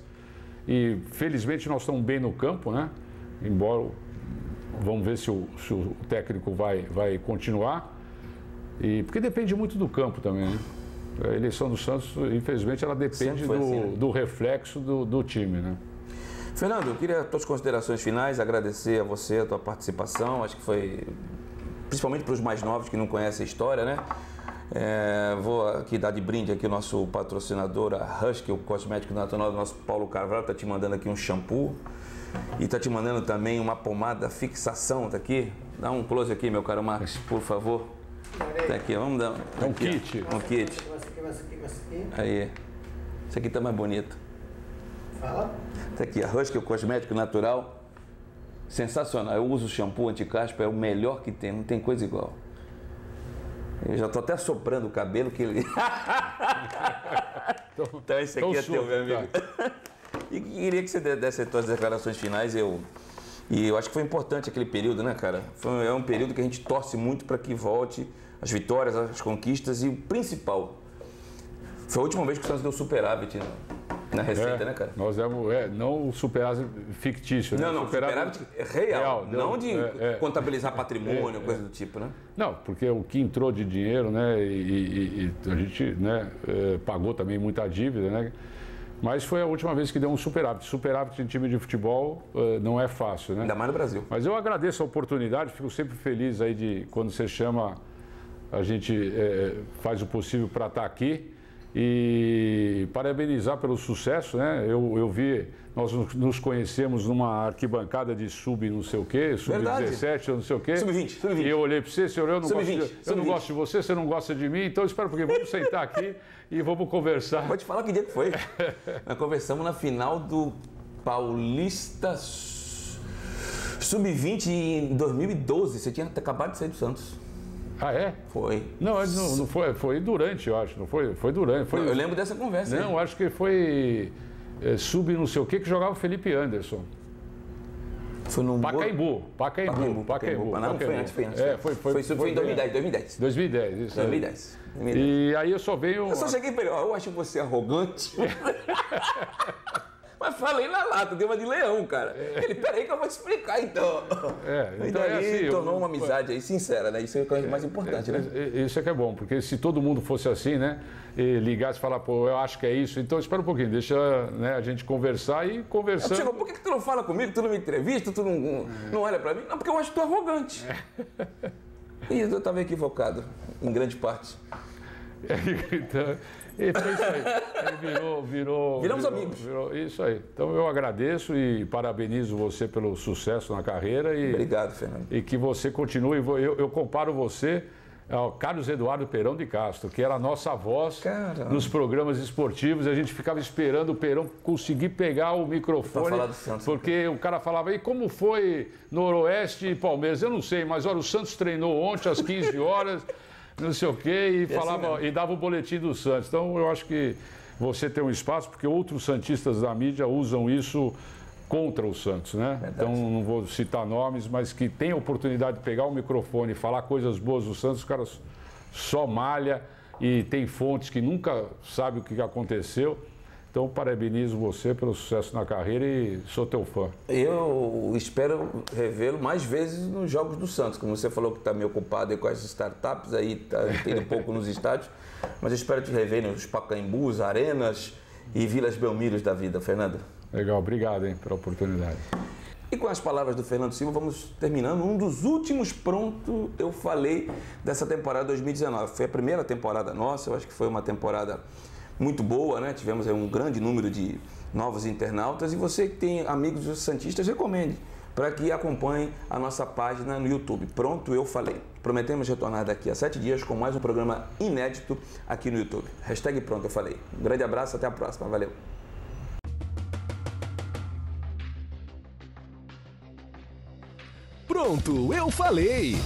E, felizmente, nós estamos bem no campo, né? Embora, vamos ver se o técnico vai continuar. Porque depende muito do campo também, né? A eleição do Santos, infelizmente, ela depende do reflexo do time, né? Fernando, eu queria as tuas considerações finais, agradecer a você a tua participação. Acho que foi principalmente para os mais novos que não conhecem a história, né? Vou aqui dar de brinde aqui o nosso patrocinador, a Husky, o cosmético natural do nosso Paulo Carvalho, está te mandando aqui um shampoo e está te mandando também uma pomada fixação, tá aqui? Dá um close aqui, meu caro Marcos, por favor. Tá aqui, vamos dar um kit. Um kit. Aí. Esse aqui tá mais bonito. Fala. Tá aqui, a Husky, o cosmético natural. Sensacional. Eu uso o shampoo anti-caspa, é o melhor que tem, não tem coisa igual. Eu já tô até soprando o cabelo que ele... Então esse aqui é teu, meu amigo. Tá. E queria que você desse as suas declarações finais. E eu acho que foi importante aquele período, né, cara? É um período que a gente torce muito para que volte as vitórias, as conquistas e o principal. Foi a última vez que o Santos deu superávit na receita, né, cara? Nós demos, não o superávit fictício, né? Não, superávit real não de contabilizar patrimônio, coisa do tipo, né? Não, porque o que entrou de dinheiro, né, e a gente, né, pagou também muita dívida, né? Mas foi a última vez que deu um superávit. Superávit em time de futebol não é fácil, né? Ainda mais no Brasil. Mas eu agradeço a oportunidade, fico sempre feliz aí de quando você chama, a gente faz o possível para estar aqui. E parabenizar pelo sucesso, né? Eu vi, nós nos conhecemos numa arquibancada de sub não sei o quê, sub-17 ou não sei o quê. Sub-20. E eu olhei para você olhou, eu não gosto de você, você não gosta de mim, então espera um pouquinho, vamos sentar aqui e vamos conversar. Vou te falar que dia que foi. Nós conversamos na final do Paulista Sub-20 em 2012, você tinha acabado de sair do Santos. Ah, é? Foi. Não foi, foi durante, eu acho. Não foi durante. Foi, eu lembro dessa conversa. Não, acho que foi sub não sei o que jogava o Felipe Anderson. Foi no Pacaembu. Não, foi antes. Foi em 2010. 2010, isso. 2010. E aí eu só venho... Eu só cheguei para ele, eu acho você arrogante. Mas falei na lata, deu uma de leão, cara. Ele, peraí que eu vou te explicar, então. Então é assim, tornou uma amizade aí sincera, né? Isso é o mais importante, né? Isso é que é bom, porque se todo mundo fosse assim, né? E ligasse e falar, pô, eu acho que é isso, então espera um pouquinho, deixa, né, a gente conversar e conversando. Chegou, por que tu não fala comigo, tu não me entrevista, tu não olha pra mim? Não, porque eu acho que tu é arrogante. E eu estava equivocado, em grande parte. Então, e foi isso aí. Viramos amigos. Isso aí. Então eu agradeço e parabenizo você pelo sucesso na carreira. Obrigado, Fernando. E que você continue. Eu comparo você ao Carlos Eduardo Perão de Castro, que era a nossa voz nos programas esportivos. A gente ficava esperando o Perão conseguir pegar o microfone. Falar do Santos, porque o cara falava, e como foi Noroeste e Palmeiras? Eu não sei, mas olha, o Santos treinou ontem às 15 horas. Não sei o quê, e falava, assim, e dava o boletim do Santos. Então, eu acho que você tem um espaço, porque outros santistas da mídia usam isso contra o Santos, né? Verdade. Então, não vou citar nomes, mas que tem a oportunidade de pegar o microfone e falar coisas boas do Santos, os caras só malha e tem fontes que nunca sabem o que aconteceu. Então, parabenizo você pelo sucesso na carreira e sou teu fã. Eu espero revê-lo mais vezes nos Jogos do Santos. Como você falou que está meio ocupado aí com as startups, aí está indo um pouco nos estádios. Mas eu espero te rever nos Pacaembus, Arenas e Vilas Belmiro da vida, Fernando. Legal, obrigado pela oportunidade. E com as palavras do Fernando Silva, vamos terminando um dos últimos pronto eu falei dessa temporada 2019. Foi a primeira temporada nossa, eu acho que foi uma temporada muito boa, né? Tivemos aí um grande número de novos internautas e você que tem amigos santistas, recomende para que acompanhem a nossa página no YouTube. Pronto, eu falei. Prometemos retornar daqui a 7 dias com mais um programa inédito aqui no YouTube. Hashtag Pronto, eu falei. Um grande abraço, até a próxima. Valeu. Pronto, eu falei.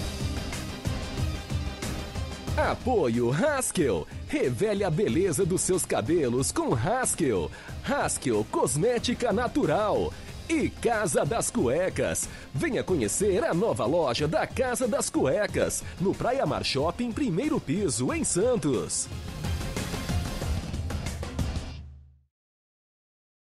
Apoio Haskell. Revele a beleza dos seus cabelos com Haskell. Haskell Cosmética Natural. E Casa das Cuecas. Venha conhecer a nova loja da Casa das Cuecas, no Praia Mar Shopping, primeiro piso, em Santos.